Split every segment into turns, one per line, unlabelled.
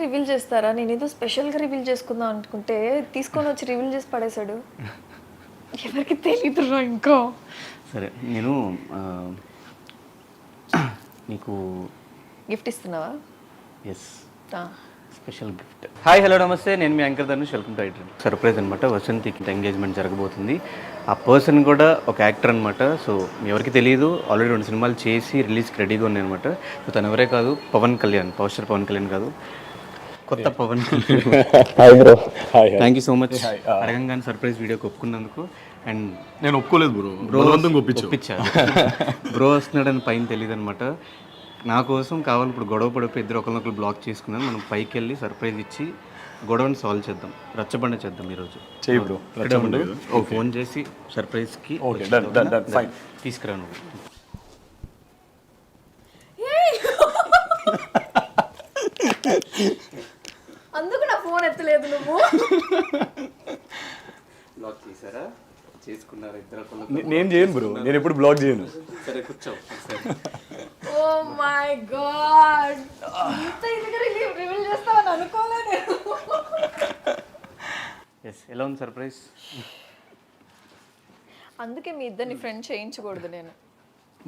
Reveal చేస్తారా? నేనేదో స్పెషల్‌గా రివీల్ చేసుకుందాం అనుకుంటే, తీసుకొనొచ్చి రివీల్ చేసి పడేసాడు. ఎవరికి తెలియదురా ఇంకా.
సరే నేను నీకు
గిఫ్ట్ ఇస్తున్నావా?
Yes, special gift. Hi hello నమస్తే, నేను మీ anchor Dhanush, welcome to iDream. Surprise అనమాట, వసంతికి ఎంగేజ్మెంట్ జరగబోతుంది. ఆ పర్సన్ కూడా ఒక యాక్టర్ అనమాట. సో ఎవరికి తెలియదు, ఆల్రెడీ 2 సినిమాలు చేసి రిలీజ్కి రెడీగా ఉన్నాయి అనమాట. సో తను ఎవరే కాదు, పవన్ కళ్యాణ్. పవర్ స్టార్ పవన్ కళ్యాణ్ కాదు, కొత్త Pawan Kalyan. Thank you so much అడగంగానే సర్ప్రైజ్ వీడియోకి ఒప్పుకున్నందుకు. అండ్
నేను ఒప్పుకోలేదు బ్రో,
ఒప్పించాను. బ్రో వస్తున్నాడని పైన తెలియదు అనమాట. నా కోసం కావాలి ఇప్పుడు గొడవ పడిపోయి ఇద్దరు ఒకరినొకరు బ్లాక్ చేసుకున్నాను. మనం పైకి వెళ్ళి సర్ప్రైజ్ ఇచ్చి గొడవని సాల్వ్ చేద్దాం, రచ్చబండ చేద్దాం ఈరోజు.
చేయి బ్రో,
ఫోన్ చేసి సర్ప్రైజ్కి తీసుకురా నువ్వు.
అందుకు నా ఫోన్ ఎత్తలేదు నువ్వు.
బ్లాక్ చేశారా? చేసుకున్నారా ఇద్దరు?
నేను చేయను బ్రో, నేను ఎప్పుడు బ్లాక్ చేయను.
సరే కూర్చో.
ఓ మై గాడ్, ఇంత ఇదిగా రివీల్ చేస్తావని అనుకోలేదు.
ఎస్, ఎలా ఉంది సర్ప్రైజ్?
అందుకే మీ ఇద్దరిని ఫ్రెండ్ చేయించకూడదు నేను.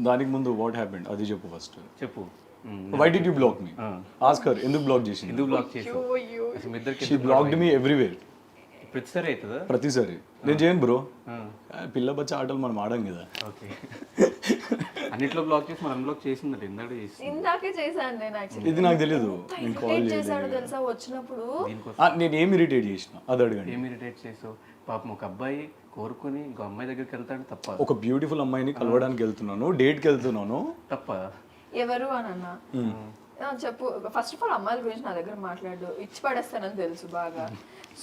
దానికి ముందు వాట్ హ్యాపెండ్ అది చెప్పు ఫస్ట్.
చెప్పు.
Why did you block me? Ask her ఎందుకు బ్లాక్ చేసింది.
ఎందుకు బ్లాక్ చేసావు? అసలు మీ ఇద్దరికి
షీ బ్లాక్డ్ మీ ఎవ్రీవేర్.
ప్రతిసారి అవుతుందా?
ప్రతిసారి నేను చేయను బ్రో, పిల్ల బచ్చ ఆటలు మనం ఆడం కదా.
ఓకే, అన్నిట్లో బ్లాక్ చేసి మనం అన్బ్లాక్ చేసిందంటే
ఇందాకే చేశాను నేను. యాక్చువల్లీ
ఇది నాకు తెలియదు. నేను కాల్
చేశాడు తెలుసా వచ్చినప్పుడు.
నేను ఏం ఇరిటేట్ చేసిన అది అడగండి.
ఏం ఇరిటేట్ చేసావు? పాపం ఒక అబ్బాయి కోరుకుని ఇంకో అమ్మాయి దగ్గరికి వెళ్తాడు, తప్ప?
ఒక బ్యూటిఫుల్ అమ్మాయిని కలవడానికి వెళ్తున్నాను, డేట్కి వెళ్తున్నాను,
తప్ప?
ఎవరు అని అన్నా చెప్పు. ఫస్ట్ ఆఫ్ ఆల్ అమ్మాయిల గురించి నా దగ్గర మాట్లాడు, ఇచ్చి పడేస్తానని తెలుసు బాగా.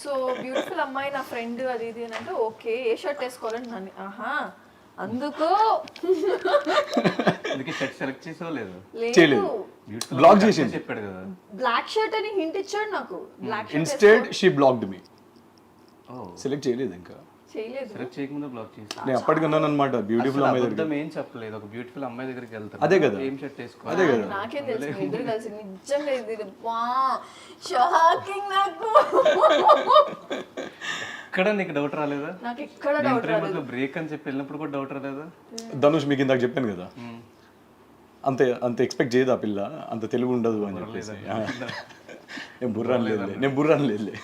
సో బ్యూటిఫుల్ అమ్మాయి నా ఫ్రెండ్ అది ఇది అని అంటే ఓకే, ఏ షర్ట్ వేసుకోవాలని నన్ను ఆహా అందుకు
షర్ట్ సెలెక్ట్ చేసావు?
లేదు,
బ్లాక్ చేసి
చెప్పాడు కదా
బ్లాక్ షర్ట్ అని హింట్ ఇచ్చాడు నాకు. Black shirt
instead she blocked me. Select చేయలేదు ఇంకా,
చేయలేదు.
సెలెక్ట్ చేయకుండా బ్లాక్ చేసి
నేను అప్పటికన్నాను అనమాట. బ్యూటిఫుల్ అమ్మాయి దగ్గర
ఏం చెప్పలేదు, ఒక బ్యూటిఫుల్ అమ్మాయి దగ్గరికి వెళ్తాను.
అదే కదా,
ఏం షర్ట్ వేసుకో.
అదే కదా,
నాకేం తెలుసు. ఇద్దరు కలిసి నిజంగా ఇది షాకింగ్ నాకు.
ఇక్కడ నీకు డౌట్ రాలేదా?
నాకు ఇక్కడ డౌట్ రాలేదు.
బ్రేక్ అని చెప్పి వెళ్ళినప్పుడు కూడా డౌట్ రాలేదా?
ధనుష్ మీకు ఇందాక చెప్పాను కదా, అంతే అంత ఎక్స్పెక్ట్ చేయదు ఆ పిల్ల, అంత తెలుగు ఉండదు అని చెప్పేసి. నేను బుర్రాని లేదులే.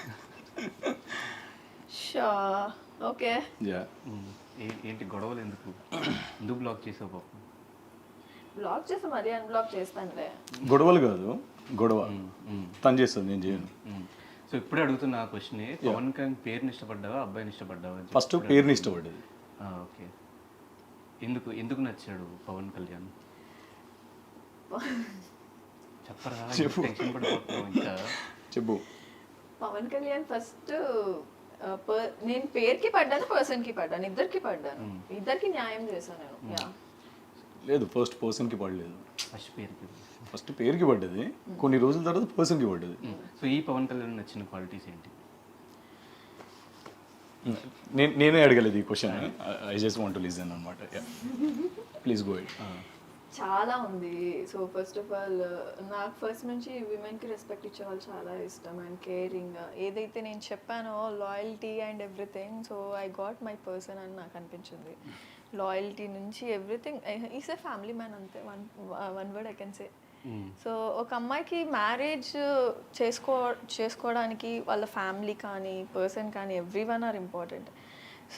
ఓకే,
ఏంటి గొడవలు? ఎందుకు బ్లాక్ చేసావు? పాపం
బ్లాక్ చేసి మరీ అన్బ్లాక్ చేస్తానులే.
గొడవలు కాదు, గొడవ తను చేస్తుంది, నేను చేయను.
సో ఇప్పుడే అడుగుతున్నా ఆ క్వశ్చన్, పవన్ కళ్యాణ్ పేరుని ఇష్టపడ్డావా అబ్బాయిని ఇష్టపడ్డావా?
ఫస్ట్ పేరుని ఇష్టపడ్డది.
ఓకే, ఎందుకు నచ్చాడు పవన్ కళ్యాణ్? చెప్పరా, టెన్షన్ పడిపోతున్నావు ఇంకా.
చెప్పు.
పవన్ కళ్యాణ్ ఫస్ట్ నేను పేరుకి పడ్డాను, పర్సన్కి పడ్డాను, ఇద్దరికి పడ్డాను. ఇద్దరికి న్యాయం చేశాను నేను.
లేదు, ఫస్ట్ పర్సన్కి పడలేదు. ఫస్ట్ పేరుకి పడ్డది, కొన్ని రోజుల తర్వాత పర్సన్కి పడ్డది.
సో ఈ పవన్ కళ్యాణ్ నచ్చిన క్వాలిటీస్ ఏంటి?
నేనే అడగలేదు ఈ question, I just want to listen అనమాట. Please go head.
చాలా ఉంది. సో ఫస్ట్ ఆఫ్ ఆల్ నాకు ఫస్ట్ నుంచి విమెన్కి రెస్పెక్ట్ ఇచ్చే వాళ్ళు చాలా ఇష్టం అండ్ కేరింగ్. ఏదైతే నేను చెప్పానో loyalty and everything, so I got my person అని నాకు అనిపించింది. లాయల్టీ నుంచి everything, is a family man, అంతే. One word I can say. So ఒక అమ్మాయికి మ్యారేజ్ చేసుకోవడానికి వాళ్ళ ఫ్యామిలీ కానీ పర్సన్ కానీ everyone are important.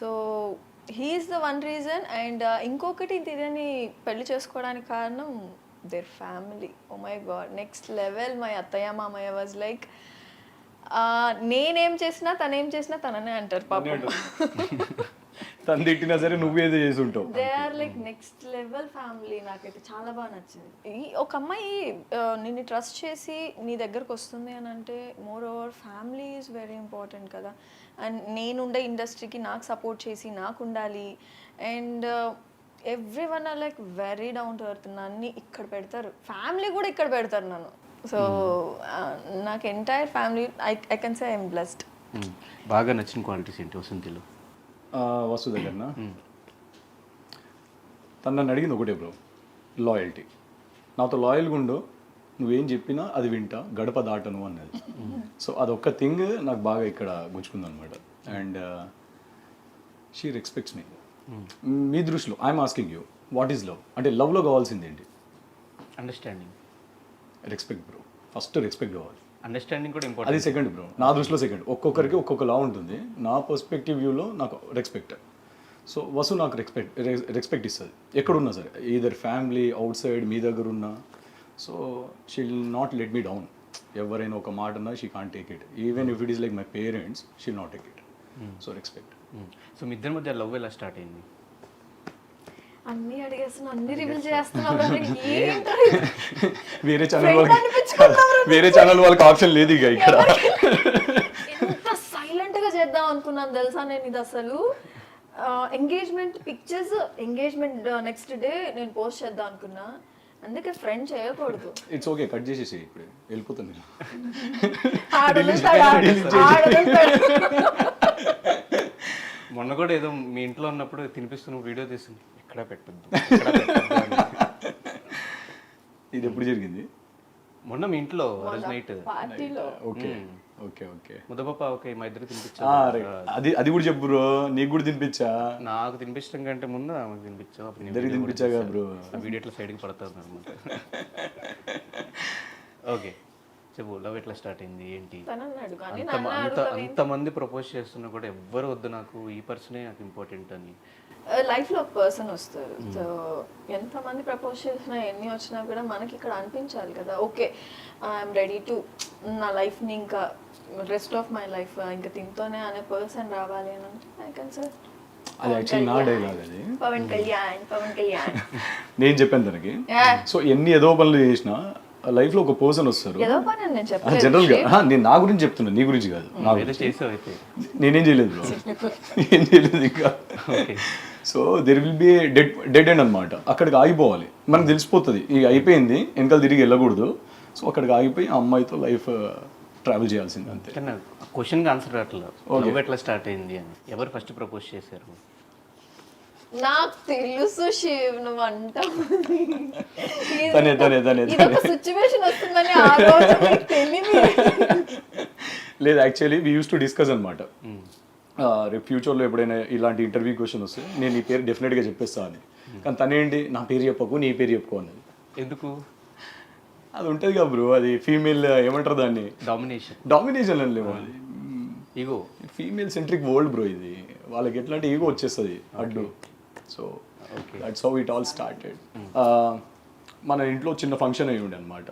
So he's the one reason. And ఇంకొకటి దీనిని పెళ్లి చేసుకోవడానికి కారణం their family. Oh my god, next level. My అత్తయ్య మామయ్య వాజ్ లైక్, నేనేం చేసినా తనేం చేసినా తననే అంటారు పాపం.
తను తిట్టినా సరే నువ్వేదో చేసి ఉంటావు.
They are like next level family. నాకైతే చాలా బాగా నచ్చింది. ఒక అమ్మాయి నిన్ను ట్రస్ట్ చేసి నీ దగ్గరకు వస్తుంది అని అంటే more over family is very important కదా. అండ్ నేనుండే ఇండస్ట్రీకి నాకు సపోర్ట్ చేసి నాకు ఉండాలి. And every one or like very down to earth. నన్ను ఇక్కడ పెడతారు, ఫ్యామిలీ కూడా ఇక్కడ పెడతారు నన్ను. సో నాకు entire family, I can say I'm blessed.
బాగా నచ్చిన క్వాలిటీస్ ఏంటి వసంతిలో?
వస్తు దగ్గర తను నన్ను అడిగింది ఒకటే బ్రో, లాయల్టీ. నాతో లాయల్గా ఉండు, నువ్వేం చెప్పినా అది వింటా, గడప దాటను అన్నది. సో అదొక్క థింగ్ నాకు బాగా ఇక్కడ గుంచుకుంది అనమాట. And she respects me. మీ దృష్టిలో I'm asking you what is love అంటే లవ్లో కావాల్సింది ఏంటి?
Understanding.
Respect bro, first respect కావాలి.
అండర్స్టాండింగ్ కూడా
అది
ఇంపార్టెంట్.
సెకండ్ బ్రో, నా దృష్టిలో సెకండ్. ఒక్కొక్కరికి ఒక్కొక్క లా ఉంటుంది. నా పర్స్పెక్టివ్ వ్యూలో నాకు రెస్పెక్ట్. సో వసు నాకు రెస్పెక్ట్ ఇస్తుంది ఎక్కడున్నా సరే, ఈదర్ ఫ్యామిలీ అవుట్ సైడ్ మీ దగ్గర ఉన్నా. So she will not let me down. ఎవరైనా ఒక మాట అన్నా she can't take it. Even if it is like my parents she will not take it. So respect.
So మీ ఇద్దరి మధ్య లవ్ ఎలా స్టార్ట్ అయింది?
అన్ని అడిగేస్తున్నా, అన్ని రివీల్ చేస్తున్నావు కదా, ఏంటో
వేరే ఛానల్ వాళ్ళకి ఆప్షన్ లేదు ఇక ఇక్కడ.
ఎంత సైలెంట్ గా చేద్దాం అనుకున్నాను తెలుసా నేను ఇది అసలు. Engagement pictures, engagement next day నేను పోస్ట్ చేద్దాం అనుకున్నా, అందుకే ఫ్రెండ్ చేయకూడదు.
ఇట్స్ ఓకే, కట్ చేసేసి ఇప్పుడు వెళ్ళిపోతుంది.
మొన్న కూడా ఏదో మీ ఇంట్లో ఉన్నప్పుడు తినిపిస్తున్న వీడియో తీసింది, ఎక్కడ పెట్టద్దు.
ఇది ఎప్పుడు జరిగింది?
మొన్న మీ ఇంట్లో రోజు నైట్
పార్టీలో.
Okay okay okay.
ముద్దపప్ప ఓకే మా ఇద్దరు తినిపించా.
అది కూడా చెప్పు బ్రో, నీకు కూడా తినిపించా.
నాకు తినిపించడం కంటే ముందు ఆమెకు తినిపించావు. అప్పుడు
ఇద్దరికి తినిపించాగా బ్రో.
వీడియో ఇట్లా సైడ్కి పడుతుంది అనమాట. ఓకే చెప్పు, లవ్ ఎట్లా స్టార్ట్ అయింది ఏంటి?
తనన్నాడు కానీ
అంతమంది ప్రపోజ్ చేస్తున్నా కూడా ఎవ్వరు వద్దు, నాకు ఈ పర్సనే నాకు ఇంపార్టెంట్ అని.
లైఫ్లో ఒక పర్సన్ వస్తారు. సో ఎంతమంది ప్రపోజ్ చేసినా ఎన్ని వచ్చినా కూడా మనకి ఇక్కడ అనిపించాలి కదా, ఓకే ఐఎమ్ రెడీ టు నా లైఫ్ని ఇంకా రెస్ట్ ఆఫ్ మై లైఫ్ ఇంకా తింటూనే అనే పర్సన్ రావాలి అని అంటే ఐ కెన్ సే
అది యాక్చువల్లీ నా డైలాగ్ అది.
పవన్ కళ్యాణ్.
నేను చెప్పాను తనకి. సో ఎన్ని ఏదో పనులు చేసినా లైఫ్ లో ఒక పర్సన్ వస్తారు.
ఏదో పని అని నేను చెప్పలేదు.
జనరల్ గా నేను నా గురించి చెప్తున్నా, నీ గురించి కాదు. నేనేం చేయలేదు బ్రో, ఏం చేయలేదు ఇంకా. So there will be dead end అనమాట. అక్కడికి ఆగిపోవాలి, మనకు తెలిసిపోతుంది ఇక అయిపోయింది, వెనకాల తిరిగి వెళ్ళకూడదు. సో అక్కడికి ఆగిపోయి ఆ అమ్మాయితో లైఫ్ ట్రావెల్ చేయాల్సింది అంతే.
క్వశ్చన్ ఆన్సర్ అట్లా ఎట్లా స్టార్ట్ అయింది అని, ఎవరు ఫస్ట్ ప్రపోజ్ చేశారు?
నాకు తెలుసు శివ్, నువ్వు అంటావు సిచ్యువేషన్ వస్తుందని ఆ రోజు నీకు తెలియదు.
లేదు actually we use to discuss అనమాట. రేపు ఫ్యూచర్లో ఎప్పుడైనా ఇలాంటి ఇంటర్వ్యూ క్వశ్చన్ వస్తే నేను నీ పేరు డెఫినెట్గా చెప్పేస్తా అని. కానీ తనేంటి నా పేరు చెప్పకు, నీ పేరు చెప్పుకో అన్నది.
ఎందుకు?
అది ఉంటుంది కదా బ్రో, అది ఫీమేల్ ఏమంటారు దాన్ని, డామినేషన్ అని లేవు, అది
ego.
Female centric world bro ఇది. వాళ్ళకి ఎట్లా అంటే ఈగో వచ్చేస్తుంది అడ్డు. So that's how it all started. మన ఇంట్లో చిన్న ఫంక్షన్ అయ్యి ఉండే అనమాట.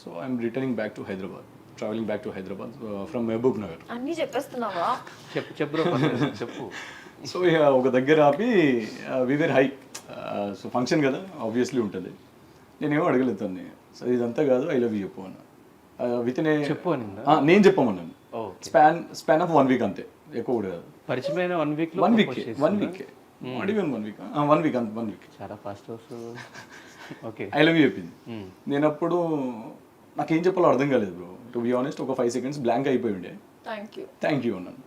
So I'm returning back to Hyderabad, travelling back to Hyderabad from Mahabubnagar.
అన్నీ చెప్పేస్తున్నావా?
చెప్పు.
సో ఇక ఒక దగ్గర ఆపి వివేర్ హై. సో ఫంక్షన్ కదా ఆబ్వియస్లీ ఉంటుంది. నేనేమో అడగలేదు తన్ని. సో ఇదంతా కాదు, ఐ లవ్ యూ చెప్పు అన్న. విత్ ఇన్
చెప్పు అని
నేను చెప్పమన్నాను. స్పాన్ ఆఫ్ 1 వీక్ అంతే, ఎక్కువ కూడా కాదు.
పరిచయమైన 1 వీక్ చాలా fast. Okay
I love you చెప్పింది. నేను అప్పుడు నాకేం చెప్పాలో అర్థం కాలేదు బ్రో, టు బి ఆనెస్ట్. ఒక 5 seconds బ్లాంక్ అయిపోయి ఉండే. థ్యాంక్ యూ అన్నాను.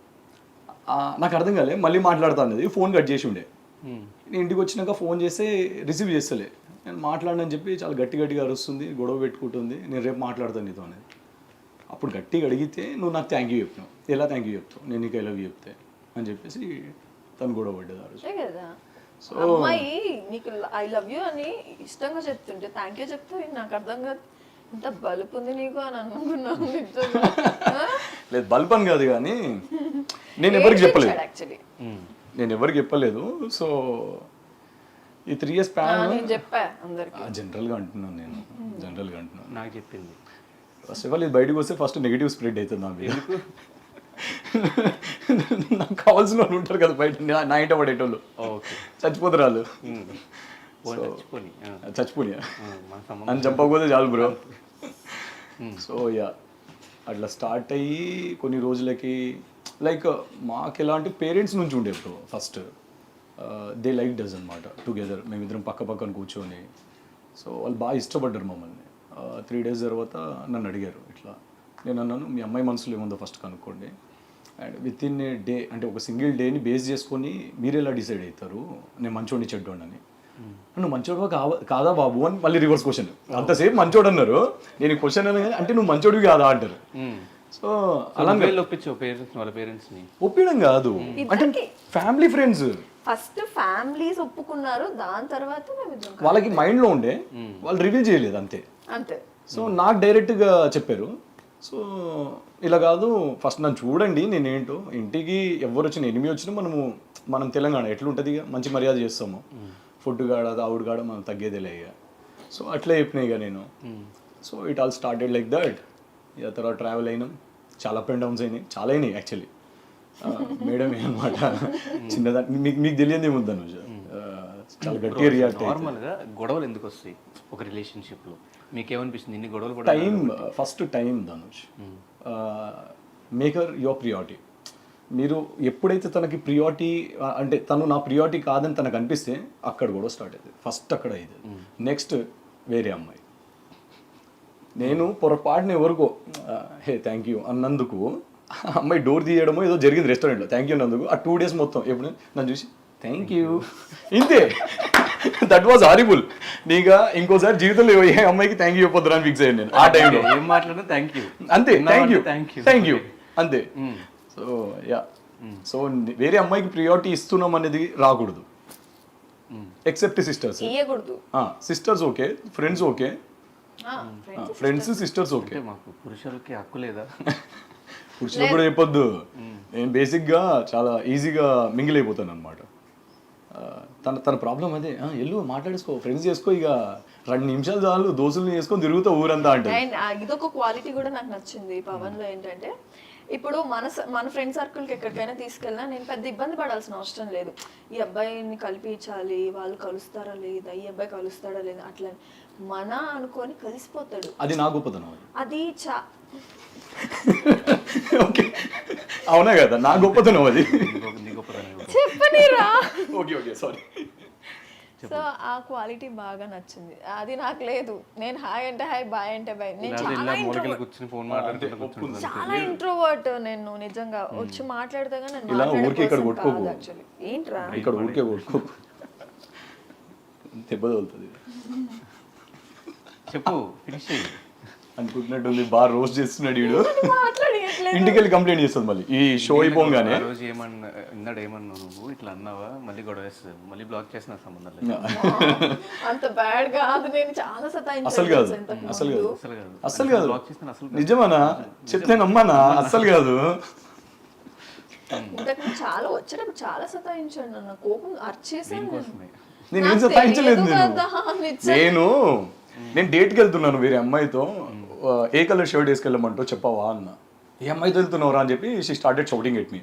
నాకు అర్థం కాలే, మళ్ళీ మాట్లాడుతా అన్నది. ఫోన్ కట్ చేసి ఉండే. నేను ఇంటికి వచ్చినాక ఫోన్ చేస్తే రిసీవ్ చేస్తలే. నేను మాట్లాడనని చెప్పి చాలా గట్టిగా అరుస్తుంది, గొడవ పెట్టుకుంటుంది. నేను రేపు మాట్లాడతాను నీతో అనేది. అప్పుడు గట్టిగా అడిగితే నువ్వు నాకు థ్యాంక్ యూ చెప్పినావు. ఎలా థ్యాంక్ యూ చెప్తావు, నేను నీకు ఐ లవ్ యూ చెప్తే అని చెప్పేసి తను గొడవ పడ్డది ఆ రోజు.
సో అమ్మాయి నీకు ఐ లవ్ యూ అని ఇష్టంగా చెప్తుంటే థ్యాంక్ యూ చెప్తే నాకు అర్థం కాదు, ఇంత బల్బ్ ఉంది నీకు అని అనుకున్నాను.
లేదు బల్బ్ అని కాదు, కానీ నేను ఎవరికి చెప్పలేదు
యాక్చువల్లీ.
నేను ఎవరికి చెప్పలేదు. సో ఈ 3 years
నేను చెప్పా అందరికి.
జనరల్గా అంటున్నాను, నేను జనరల్గా అంటున్నాను.
నాకు చెప్పింది
ఫస్ట్ ఆఫ్ ఆల్ ఇది బయటకు వస్తే ఫస్ట్ నెగిటివ్ స్ప్రెడ్ అవుతుంది నాకు. నాకు కావాల్సిన వాళ్ళు ఉంటారు కదా బయట, నా ఇంట పడేటోళ్ళు. చచ్చిపోతారు వాళ్ళు. చచ్చిపోయా అని చెప్పకపోతే చాలు బ్రో. సో యా అట్లా స్టార్ట్ అయ్యి కొన్ని రోజులకి లైక్ మాకు ఎలాంటి పేరెంట్స్ నుంచి ఉండే bro. First they like does అనమాట టుగెదర్, మేమిద్దరం పక్క పక్కన కూర్చొని. సో వాళ్ళు బాగా ఇష్టపడ్డారు మమ్మల్ని. 3 days తర్వాత నన్ను అడిగారు ఇట్లా. నేను అన్నాను మీ అమ్మాయి మనసులో ఏముందో ఫస్ట్ కనుక్కోండి, and with in a day అంటే ఒక సింగిల్ డేని బేస్ చేసుకొని మీరు ఎలా డిసైడ్ అవుతారు నేను మంచోడిని చెడ్డోడిని అని. నువ్వు మంచోడు కాదా బాబు అని మళ్ళీ రివర్స్ క్వశ్చన్. అంతసేపు మంచోడు అన్నారు, నేను క్వశ్చన్ అంటే నువ్వు మంచోడివి కాదా అంటారు. సో అలా
ఒప్పించావు పేరెంట్స్ వాళ్ళ పేరెంట్స్ని?
ఒప్పించడం కాదు, అంటే ఫ్యామిలీ ఫ్రెండ్స్.
ఫస్ట్ ఫ్యామిలీస్ ఒప్పుకున్నారు, దాని తర్వాత మేము ఇద్దరం
వాళ్ళకి మైండ్లో ఉండే, వాళ్ళు రివీల్ చేయలేదు అంతే.
అంతే.
సో నాకు డైరెక్ట్గా చెప్పారు, సో ఇలా కాదు ఫస్ట్ నన్ను చూడండి, నేనేంటో ఇంటికి ఎవరు వచ్చిన ఎనిమి వచ్చినా మనం తెలంగాణ ఎట్లుంటుంది ఇక మంచి మర్యాద చేస్తాము, ఫుడ్ కాడ ఆవుడు కాడ మనం తగ్గేదేలే ఇక. సో అట్లే చెప్పినాయి ఇక నేను. So it all started like that. ఇక తర్వాత ట్రావెల్ అయినాం, చాలా అప్ అండ్ డౌన్స్ అయినాయి, చాలా అయినాయి యాక్చువల్లీ. మేడం అనమాట చిన్నదాన్ని మీకు తెలియదు ఏముందను, చాలా గట్టిగా రియాక్ట్ అయ్యి.
నార్మల్గా గొడవలు ఎందుకు వస్తాయి ఒక రిలేషన్షిప్లో? మీకేమనిపిస్తుంది ఇన్ని గొడవలు కూడా?
Time, first time Dhanush. Maker your priority. మీరు ఎప్పుడైతే తనకి ప్రియారిటీ అంటే తను నా ప్రియారిటీ కాదని తనకు అనిపిస్తే అక్కడ కూడా స్టార్ట్ అవుతుంది. ఫస్ట్ అక్కడ అయింది. నెక్స్ట్ వేరే అమ్మాయి. నేను పొరపాటున ఎవరికో హే థ్యాంక్ యూ అన్నందుకు అమ్మాయి డోర్ తీయడమో ఏదో జరిగింది రెస్టారెంట్లో, థ్యాంక్ యూ అన్నందుకు. ఆ 2 days మొత్తం ఎప్పుడు నన్ను చూసి థ్యాంక్ యూ ఇంతే. That was horrible. నీగా ఇంకోసారి జీవితంలో ఏ అమ్మాయికి థ్యాంక్ యూ చెప్పొద్దు అని ఫిక్స్ అయ్యాను నేను ఆ టైంలో.
ఏం మాట్లాడినా థ్యాంక్ యూ
అంతే, థ్యాంక్ యూ అంతే. సో యా, సో వేరే అమ్మాయికి ప్రియారిటీ ఇస్తున్నాం అనేది రాకూడదు. Except sisters.
ఇయ్యకూడదు.
Sisters okay, friends okay, friends sisters okay.
మాకు పురుషులకి హక్కు లేదా?
పురుషులు కూడా చెప్పొద్దు. నేను బేసిక్గా చాలా ఈజీగా మింగిల్ అయిపోతాను అనమాట. తన ప్రాబ్లం అదే, ఎల్లు మాట్లాడేసుకో, ఫ్రెండ్స్ చేసుకో, ఇక 2 నిమిషాలు చాలు దోస్తుల్ని చేసుకొని తిరుగుతా ఊరంతా అంటే.
అండ్ ఇదొక క్వాలిటీ కూడా నాకు నచ్చింది పవన్లో. ఏంటంటే ఇప్పుడు మన ఫ్రెండ్ సర్కిల్కి ఎక్కడికైనా తీసుకెళ్ళినా నేను పెద్ద ఇబ్బంది పడాల్సిన అవసరం లేదు. ఈ అబ్బాయిని కలిపించాలి, వాళ్ళు కలుస్తారా లేదా, ఈ అబ్బాయి కలుస్తాడా లేదా, అట్లా మన అనుకొని కలిసిపోతాడు.
అది నా గొప్పతనం.
అది
ఓకే, అవునా కదా, నా గొప్పతనం అది.
చెప్పనిరా.
Okay okay sorry.
సో ఆ క్వాలిటీ బాగా నచ్చింది. అది నాకు లేదు. నేను హాయ్ అంటే హాయ్, బాయ్ అంటే బాయ్. నేను చాలా ఇంట్రోవర్ట్. నేను నిజంగా వచ్చి మాట్లాడితే
యాక్చువల్లీ
ఏంట్రా
ఇక్కడ ఊరికే కొట్టుకో, దెబ్బ తగులుతుంది.
చెప్పు ఫినిష్
అనుకుంటున్నట్టుంది, బాగా రోస్ట్ చేస్తున్నాడు వీడు. ఇంటికి వెళ్ళి కంప్లైంట్ చేస్తుంది మళ్ళీ ఈ షో అయిపోగానే.
రోజు ఇన్నాడు ఏమన్నావు నువ్వు, ఇట్లా అన్నావా, మళ్ళీ గొడవ వేస్తుంది, మళ్ళీ బ్లాక్ చేసిన సంబంధం లేదు.
అంత బ్యాడ్ కాదు, నేను చాలా సతాయించాను.
అసలు కాదు నిజమానా చెప్తే నమ్మానా? అస్సలు కాదు.
చాలా వచ్చేటప్పుడు చాలా సతాయించాడు, నన్ను కోపం అర్చేసాను.
నేనేం సతాయించలేదు. నేను డేట్కి వెళ్తున్నాను వేరే అమ్మాయితో, ఏ కలర్ షర్ట్ వేసుకెళ్ళమంటో చెప్పవా అన్న. ఏ అమ్మాయితో వెళ్తున్నావురా అని చెప్పి she started shouting at me.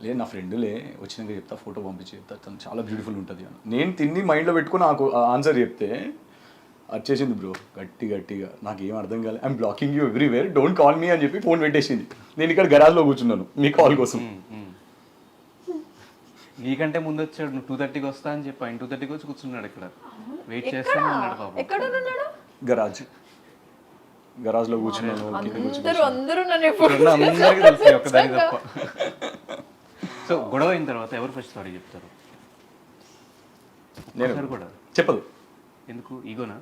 లేదు నా ఫ్రెండ్లే, వచ్చినాక చెప్తా, ఫోటో పంపించి చెప్తా, తను చాలా బ్యూటిఫుల్ ఉంటుంది అని. నేను తిని మైండ్లో పెట్టుకుని నాకు ఆన్సర్ చెప్తే వచ్చేసింది బ్రో గట్టిగా. నాకు ఏం అర్థం కాలేదు. I'm blocking you everywhere, don't call me అని చెప్పి ఫోన్ పెట్టేసింది. నేను ఇక్కడ గరాజ్లో కూర్చున్నాను మీ కాల్ కోసం.
నీకంటే ముందు వచ్చాడు, నువ్వు 2:30కి వస్తా అని చెప్పి ఆయన 2:30కి వచ్చి కూర్చున్నాడు ఇక్కడ, వెయిట్ చేస్తాను అన్నాడు పాపం.
గరాజ్లో కూర్చున్నాను.
అందరికీ తెలుసు ఒకదాని తప్ప. సో గొడవ అయిన తర్వాత ఎవరు ఫస్ట్ సారీ చెప్తారు?
నేను
కూడా
చెప్పదు.
ఎందుకు? ఈగోనా?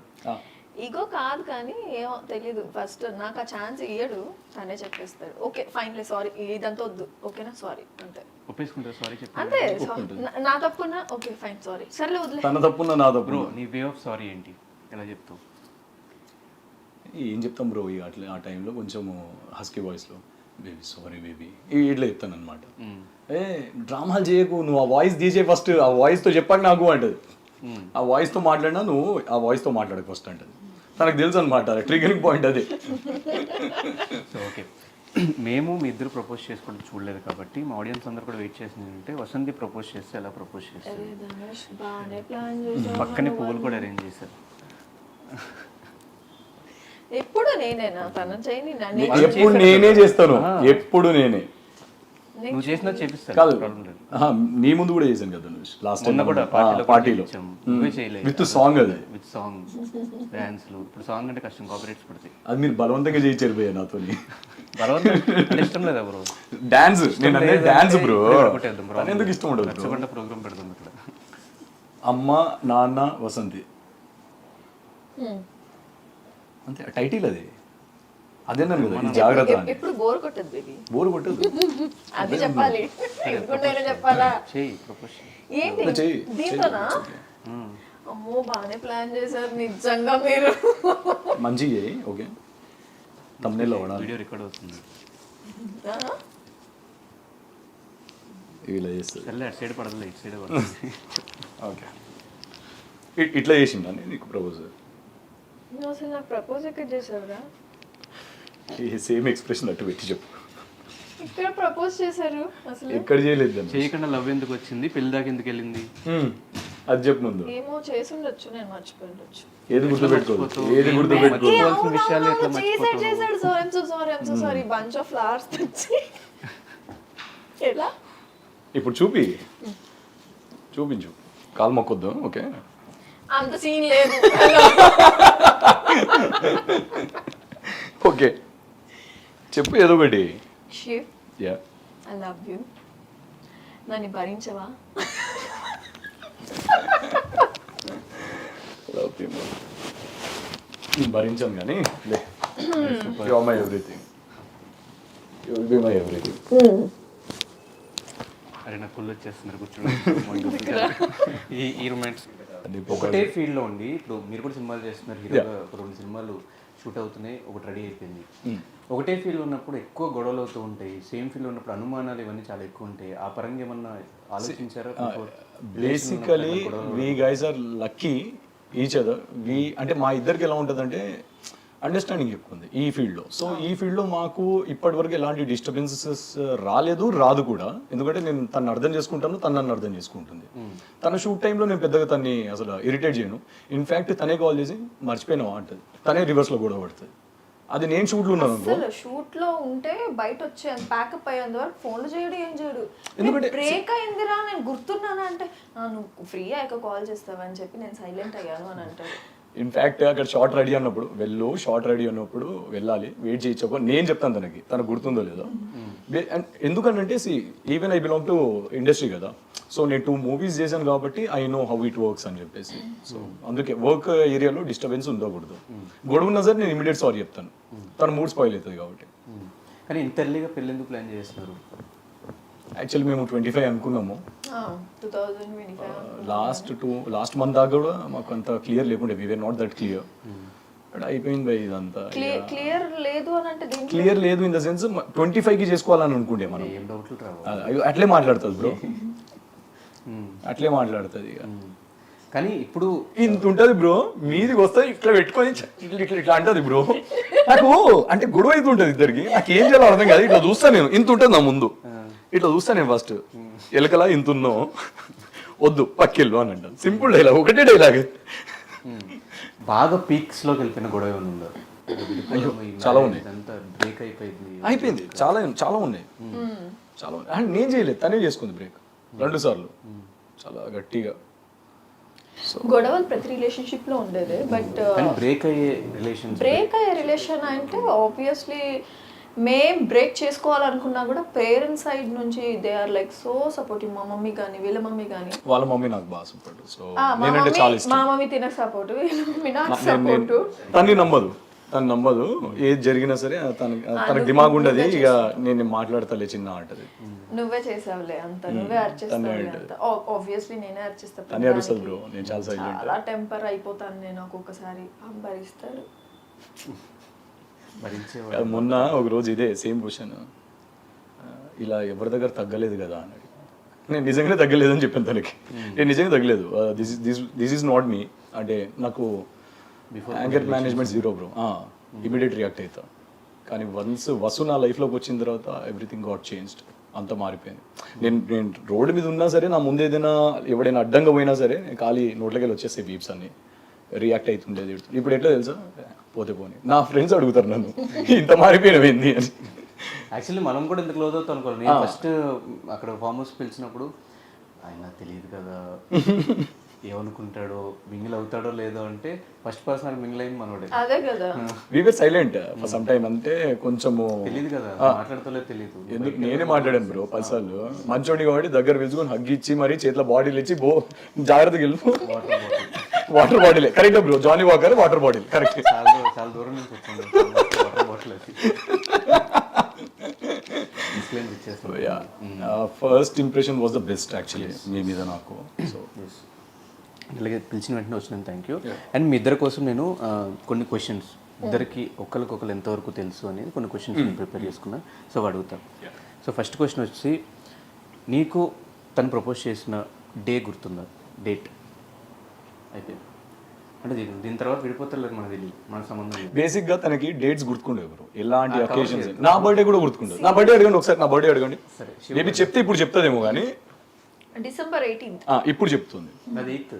ఈగో కాదు కానీ ఏమో తెలీదు. ఫస్ట్ నాకు ఆ ఛాన్స్ ఇయ్యడు, తనే చెప్పేస్తాడు. ఓకే ఫైన్లే, సారీ, ఇదంతా వద్దు, ఓకేనా, సారీ అంతే.
ఒప్పేసుకుంటారు సారీ చెప్పి
అంతే. నా తప్పున్నా ఓకే ఫైన్ సారీ, సర్లే వదిలే.
తన తప్పున్నా నా తప్పు.
బ్రో నీ వే ఆఫ్ సారీ ఏంటి, ఎలా చెప్తావు?
ఏం చెప్తాం బ్రో, ఇక అట్లా ఆ టైంలో కొంచెం హస్కీ వాయిస్లో బేబీ సారీ బేబీ ఇట్లా చెప్తాను అనమాట. డ్రామాలు చేయకు, నువ్వు ఆ వాయిస్ తీసే ఫస్ట్, ఆ వాయిస్తో చెప్పాక నాకు అంటది. ఆ వాయిస్తో మాట్లాడినా నువ్వు ఆ వాయిస్తో మాట్లాడక ఫస్ట్ అంటది. తనకు తెలుసు అనమాట, ట్రిగరింగ్ పాయింట్ అది.
సో ఓకే, మేము మీ ఇద్దరు ప్రపోజ్ చేసుకుంటూ చూడలేదు కాబట్టి మా ఆడియన్స్ అందరు కూడా వెయిట్ చేసింది అంటే వసంతి ప్రపోజ్ చేస్తే ఎలా ప్రపోజ్ చేస్తారు? పక్కనే పువ్వులు కూడా అరేంజ్ చేశారు.
ఎప్పుడు నేనేనా, తన చేయని
ఎప్పుడు నేనే చేస్తాను, ఎప్పుడు నేనే.
నువ్వు చేసినా చేపిస్తాను
కాదు, నీ ముందు కూడా చేశాను కదా లాస్ట్ టైం కూడా పార్టీలో విత్ సాంగ్. అది
విత్ సాంగ్ డాన్స్లు. ఇప్పుడు సాంగ్ అంటే కష్టం, కాపీరైట్స్ పడతాయి.
అది మీరు బలవంతంగా చేయించారు భయ్యా నాతో.
బలవంతం ఇష్టం లేదా బ్రో?
డాన్స్, నేను అనే డాన్స్ బ్రో. ఎందుకు ఇష్టం ఉండదు?
ప్రోగ్రామ్ పెడదాం ఇక్కడ.
అమ్మ నాన్న వసంతి అంతే టైటిల్ అది. అదేనాను కదా ఈ జాగ్రత్త అని.
ఎప్పుడు బోర్ కొట్టదు బేబీ,
బోరు కొట్టదు.
అది చెప్పాలి. ఎందుకంటే చెప్పాలా
చెయ్యి ప్రపోజ్.
ఏంటి
చెయ్యి.
దీంతోనా? అమ్మో బాగానే ప్లాన్ చేశారు నిజంగా మీరు.
మంచిగా చేయి, ఓకే. తమ్ముళ్ళు అవ్వడాలి.
వీడియో రికార్డ్ అవుతుంది.
ఇలా చేస్తుంది.
సర్లే అటు సైడ్ పడదులే, ఇటు సైడ్ పడుతుంది.
ఓకే. ఇట్లా చేసిండా నీకు ప్రపోజ్?
నువ్వు అసలు నాకు ప్రపోజ్ ఎక్కడ చేశావురా?
ఈ సేమ్ ఎక్స్ప్రెషన్ అట్టు పెట్టి చెప్పు.
ఇక్కడ ప్రపోజ్ చేశారు అసలు?
ఎక్కడ చేయలేదు దాన్ని.
చేయకుండా లవ్ ఎందుకు వచ్చింది, పెళ్లి దాకా ఎందుకు వెళ్ళింది?
అది చెప్పు ముందు.
ఏమో చేసి ఉండొచ్చు, నేను మర్చిపోయిండొచ్చు.
ఏది గుర్తుపెట్టుకోవచ్చు, ఏది గుర్తుపెట్టుకోవచ్చు.
మర్చిపోవాల్సిన విషయాలు ఎట్లా మర్చిపోతావు?
చేశాడు. So I'm so sorry. Bunch of flowers తెచ్చి ఎలా?
ఇప్పుడు చూపించు. కాలు మొక్కొద్దు, ఓకే.
అంత సీన్ లేదు.
ఓకే చెప్పు ఏదో ఒకటి.
Shiv,
yeah,
I love you. నన్ను భరించవా?
Love you. భరించాను కానీ లే, you are my everything, you will be my everything.
అరే నాకు కుళ్ళు వచ్చేస్తున్నారు కూర్చోండి. ఈ రొమాన్స్ ఒకటే ఫీల్డ్లో ఉండి ఇప్పుడు మీరు కూడా సినిమాలు చేస్తున్నారు, హీరోగా ఒక 2 సినిమాలు షూట్ అవుతున్నాయి, ఒకటి రెడీ అయిపోయింది. ఒకటే ఫీల్డ్ ఉన్నప్పుడు ఎక్కువ గొడవలు అవుతూ ఉంటాయి, సేమ్ ఫీల్డ్ ఉన్నప్పుడు అనుమానాలు ఇవన్నీ చాలా ఎక్కువ ఉంటాయి. ఆ పరంగా ఏమన్నా ఆలోచించారా?
Basically we guys are lucky each other. అంటే మా ఇద్దరికి ఎలా ఉంటుందంటే అండర్స్టాండింగ్ ఎక్కువ ఉంది ఈ ఫీల్డ్లో. సో ఈ ఫీల్డ్లో మాకు ఇప్పటివరకు ఎలాంటి డిస్టర్బెన్సెస్ రాదు కూడా. ఎందుకంటే నేను తను అర్థం చేసుకుంటాను, తను నన్ను అర్థం చేసుకుంటుంది. తన షూట్ టైంలో నేను పెద్దగా తన్ని అసలు ఇరిటేట్ చేయను. ఇన్ఫ్యాక్ట్ తనే కాల్ చేసి మర్చిపోయినావా అంటది, తనే రివర్స్లో గొడవ పడుతుంది. అది నేను షూట్లో ఉన్నాను అనుకో.
అసలు షూట్ లో ఉంటే బయట వచ్చే ప్యాకప్ అయ్యేంత వరకు ఫోన్లు చేయడం ఏం చేయడు.
ఎందుకంటే
బ్రేక్ అయిందిరా నేను గుర్తున్నానా అంటే నువ్వు ఫ్రీ అయ్యాక కాల్ చేస్తావని చెప్పి నేను సైలెంట్ అయ్యాను అని అంటాడు.
ఇన్ఫ్యాక్ట్ అక్కడ షార్ట్ రెడీ అన్నప్పుడు షార్ట్ రెడీ అన్నప్పుడు వెళ్ళాలి, వెయిట్ చేయొచ్చు. నేను చెప్తాను తనకు గుర్తుందో లేదో. ఎందుకంటే even I belong to industry కదా. సో నేను 2 మూవీస్ చేశాను కాబట్టి I know how it works అని చెప్పేసి. సో అందుకే వర్క్ ఏరియాలో డిస్టర్బెన్స్ ఉండకూడదు. గొడవ ఉన్నా సరే నేను ఇమీడియట్ సారీ చెప్తాను, తన మూడ్ స్పాయిల్ అవుతుంది కాబట్టి.
కానీ ఇంత ఎర్లీగా పెళ్ళి ఎందుకు ప్లాన్ చేస్తున్నారు?
యాక్చువల్లీ మేము 25 అనుకున్నాము.
2025
లాస్ట్ మంత్ దాకా కూడా మాకు అంత క్లియర్ లేకుండే. We were not that clear. అయిపోయింది భయ్ ఇదంతా.
క్లియర్ లేదు అని అంటే
క్లియర్ లేదు ఇన్ ద సెన్స్ 25కి చేసుకోవాలని అనుకుంటే మనం.
ఏం డౌట్లు రావు.
అట్లే మాట్లాడుతుంది బ్రో, అట్లే మాట్లాడుతుంది.
కానీ ఇప్పుడు
ఇంత ఉంటుంది బ్రో, మీదికి వస్తే ఇట్లా పెట్టుకొని ఇట్లా అంటది బ్రో. నాకు అంటే గొడవ అయితే ఉంటుంది ఇద్దరికి. నాకు ఏం చేయాలో అర్థం కాదు. ఇట్లా చూస్తా నేను, ఇంత ఉంటుంది నా ముందు. ఇట్లా చూస్తా నేను ఫస్ట్, ఎలకలా ఇంత ఉన్నావు, వద్దు పక్కెళ్ళు అని అంటాను. సింపుల్ డైలాగ్, ఒకటే డైలాగ్.
బాగా పీక్స్ లోకి వెళ్ళిపోయిన గొడవ ఏమైనా ఉందా?
చాలా ఉన్నాయి.
బ్రేక్
అయిపోయింది చాలా ఉన్నాయి. చాలా ఉన్నాయి. అండ్ నేను చేయలేదు, తనే చేసుకుంది బ్రేక్ 2 సార్లు చాలా గట్టిగా.
గొడవలు ప్రతి రిలేషన్షిప్ లో ఉండేది. బట్
బ్రేక్ అయ్యే
రిలేషన్ అంటే ఆబ్వియస్లీ మేం బ్రేక్ చేసుకోవాలనుకున్నా కూడా పేరెంట్స్ సైడ్ నుంచి they are like so supportive. మా మమ్మీ కానీ వీళ్ళ మమ్మీ కానీ.
వాళ్ళ మమ్మీ నాకు బాగా సపోర్ట్. సో నేనంటే చాలా ఇష్టం.
మా మమ్మీ తినకు సపోర్ట్, వీళ్ళ మమ్మీ నాకు సపోర్ట్.
తను నమ్మదు ఏది జరిగినా సరే. తనకి దిమాగ్ ఉండదు. ఇక నేను మాట్లాడతాలే చిన్న అంటది.
నువ్వే చేసావులే అంత, నువ్వే అర్చేస్తావు. ఆబ్వియస్లీ నేనే అర్చేస్తాను.
తనే అరుస్తుంది బ్రో, నేను చాలా సైలెంట్.
చాలా టెంపర్ అయిపోతాను నేను ఒక్కొక్కసారి. భరిస్తాడు.
మొన్న ఒక రోజు ఇదే సేమ్ క్వశ్చన్, ఇలా ఎవరి దగ్గర తగ్గలేదు కదా అన్నాడు. నేను నిజంగానే తగ్గలేదని చెప్పాను తనకి. నేను నిజంగా తగ్గలేదు. This is not me. అంటే నాకు anchor management 0 bro. Immediate react అవుతా. కానీ వన్స్ వసు నా లైఫ్లోకి వచ్చిన తర్వాత ఎవ్రీథింగ్ గాట్ చేంజ్డ్. అంతా మారిపోయింది. నేను రోడ్డు మీద ఉన్నా సరే, నా ముందు ఏదైనా ఎవడైనా అడ్డంగా పోయినా సరే ఖాళీ నోట్లకి వచ్చేస్తే వీప్స్ అన్ని రియాక్ట్ అవుతుండేది. ఇప్పుడు ఎట్లా తెలుసా, పోతే పోనీ. నా ఫ్రెండ్స్ అడుగుతారు నన్ను, ఇంత మారిపోయినవేంది అని.
యాక్చువల్లీ మనం కూడా ఇంత క్లోజ్ అవుతాం అనుకోవాలి. నేను ఫస్ట్ అక్కడ ఫామ్ హౌస్ పిలిచినప్పుడు ఆయన తెలియదు కదా, ఏమనుకుంటాడో, మింగిల్ అవుతాడో లేదో అంటే ఫస్ట్ పర్సనల్ మింగిల్ అయింది మనోడే.
అదే కదా.
వి వర్ సైలెంట్ ఫర్ సమ్ టైమ్. అంటే కొంచెము
తెలియదు కదా, మాట్లాడతోలే తెలియదు.
ఎందుకు నేనే మాట్లాడాను బ్రో 10 సార్లు. మంచోడి కాబట్టి దగ్గర పిలుచుకొని హగ్ ఇచ్చి మరి చేతిలో బాటిల్ ఇచ్చి జాగ్రత్తగా వెళ్ళి water bottle. Correct bro, Johnnie Walker water bottle correct.
చాలా దూరం నుంచి వచ్చాను.
First impression was the best actually మీ మీద నాకు. సో
ఇలాగే పిలిచిన వెంటనే వచ్చినాను, థ్యాంక్ యూ. అండ్ మీ ఇద్దరి కోసం నేను కొన్ని క్వశ్చన్స్, ఇద్దరికి ఒకరికొకరు ఎంతవరకు తెలుసు అనేది కొన్ని క్వశ్చన్స్ ప్రిపేర్ చేసుకున్నా. సో అడుగుతాను. సో ఫస్ట్ క్వశ్చన్ వచ్చి, నీకు తను ప్రపోజ్ చేసిన డే గుర్తుందా? డేట్ అయిపోయింది అంటే దీని తర్వాత విడిపోతారు మనకు తెలియదు, మన సంబంధం లేదు.
బేసిక్ గా తనకి డేట్స్ గుర్తుండేవి బ్రో, ఎలాంటి అకేషన్స్. నా బర్త్డే కూడా గుర్తుండదు. నా బర్త్డే అడగండి ఒకసారి, నా బర్త్డే అడగండి. మేబీ చెప్తే ఇప్పుడు చెప్తాదేమో కానీ
December 18th.
ఇప్పుడు చెప్తుంది.
అది 8th.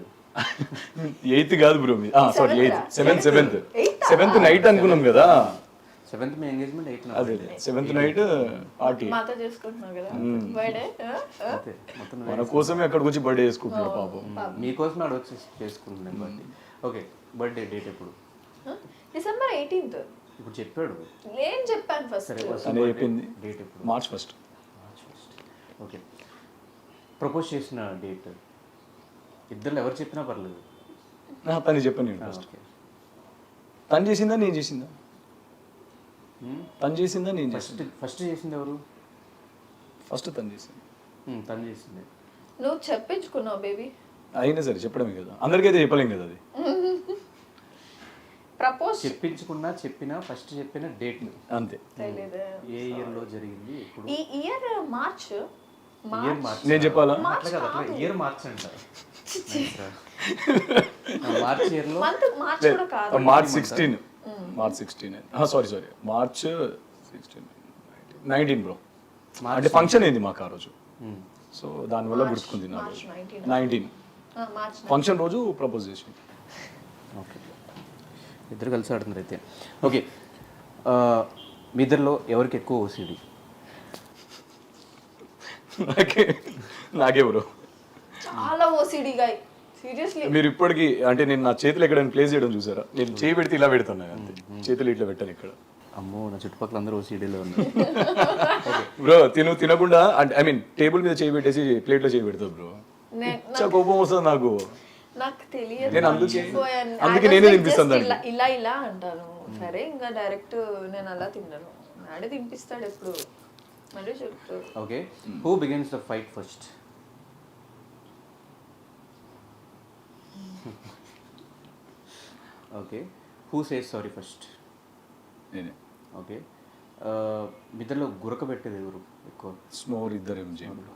8th కాదు bro, sorry 8th 7th night అనుకున్నాం కదా.
7th మీ ఎంగేజ్మెంట్, 8th
అదే 7th నైట్ పార్టీ.
మాతో చేసుకుంటున్నావు కదా బర్త్డే.
ఓకే, మొత్తం
మన కోసమే అక్కడికి వచ్చి బర్త్డే చేసుకుంటున్నాడు పాపం.
మీకోసమే అక్కడ వచ్చి చేసుకుంటున్నాను బర్త్డే. ఓకే, బర్త్డే డేట్ ఎప్పుడు?
December 18th.
ఇప్పుడు చెప్పాడు.
నేను చెప్పాను ఫస్ట్.
అని చెప్పింది.
డేట్ ఎప్పుడు?
March 1st.
ఓకే, ప్రపోజ్ చేసిన డేట్ ఇద్దరు ఎవరు చెప్పినా పర్లేదు.
తను చెప్పాను నేను ఫస్ట్. తను చేసిందా నేను చేసిందా? తను చేసిందా నేను చేసిందా?
ఫస్ట్ చేసింది ఎవరు?
ఫస్ట్ తను చేసింది.
తను చేసింది.
నువ్వు చెప్పించుకున్నావు బేబీ.
అయినా సరే చెప్పడమే కదా, అందరికైతే చెప్పలేం కదా అది.
ప్రపోజ్
చెప్పించుకున్నా చెప్పినా ఫస్ట్ చెప్పిన డేట్
అంతే.
తెలియదు
ఏ ఇయర్లో జరిగింది, ఇప్పుడు
ఈ ఇయర్ మార్చ్.
Year March.
నేను చెప్పాలా?
అట్లా కదా, అట్లా ఇయర్ మార్చ్ అంటారు. మార్చ్ ఇయర్లో
మార్చ్ కూడా కాదు.
March 16. March 16 sorry March 16 19 bro. అంటే ఫంక్షన్ ఏంది మాకు ఆ రోజు, సో దానివల్ల గుర్తుకుంది నాకు. 19
మార్చ్
ఫంక్షన్ రోజు ప్రపోజ్ చేసి.
ఓకే, ఇద్దరు కలిసి ఆడుతున్నారు అయితే. ఓకే, మీ ఇద్దరిలో ఎవరికి ఎక్కువ ఓసిడి?
నాకే బ్రో.
చాలా ఓసిడి గాయ్, సీరియస్లీ.
మీరు ఇప్పటికీ అంటే నేను నా చేతులు ఎక్కడైనా ప్లేస్ చేయడం చూసారా? నేను చేయి పెడితే ఇలా పెడతాను అంతే, చేతులు ఇట్లా పెట్టాను ఇక్కడ.
అమ్మో, నా చుట్టుపక్కల అందరూ ఓసిడీలో ఉన్నారు.
బ్రో తినకుండా అంటే ఐ మీన్ టేబుల్ మీద చేయి పెట్టేసి ప్లేట్లో చేయి పెడతావు బ్రో. కోపం వస్తుంది నాకు.
నాకు తెలియదు,
నేను అందుకే నేనే తినిపిస్తాను దాన్ని.
ఇలా ఇలా అంటాను. సరే ఇంకా డైరెక్ట్ నేను అలా తిన్నాను. నాడే తినిపిస్తాడు ఎప్పుడు, మళ్ళీ చెప్తాడు.
Okay, who begins the fight first? Okay, who says sorry first?
నేనే.
ఓకే, మీ ఇద్దరిలో గురక పెట్టేది ఎవరు ఎక్కువ?
స్నోర్ ఇద్దరు ఏం చేయండి.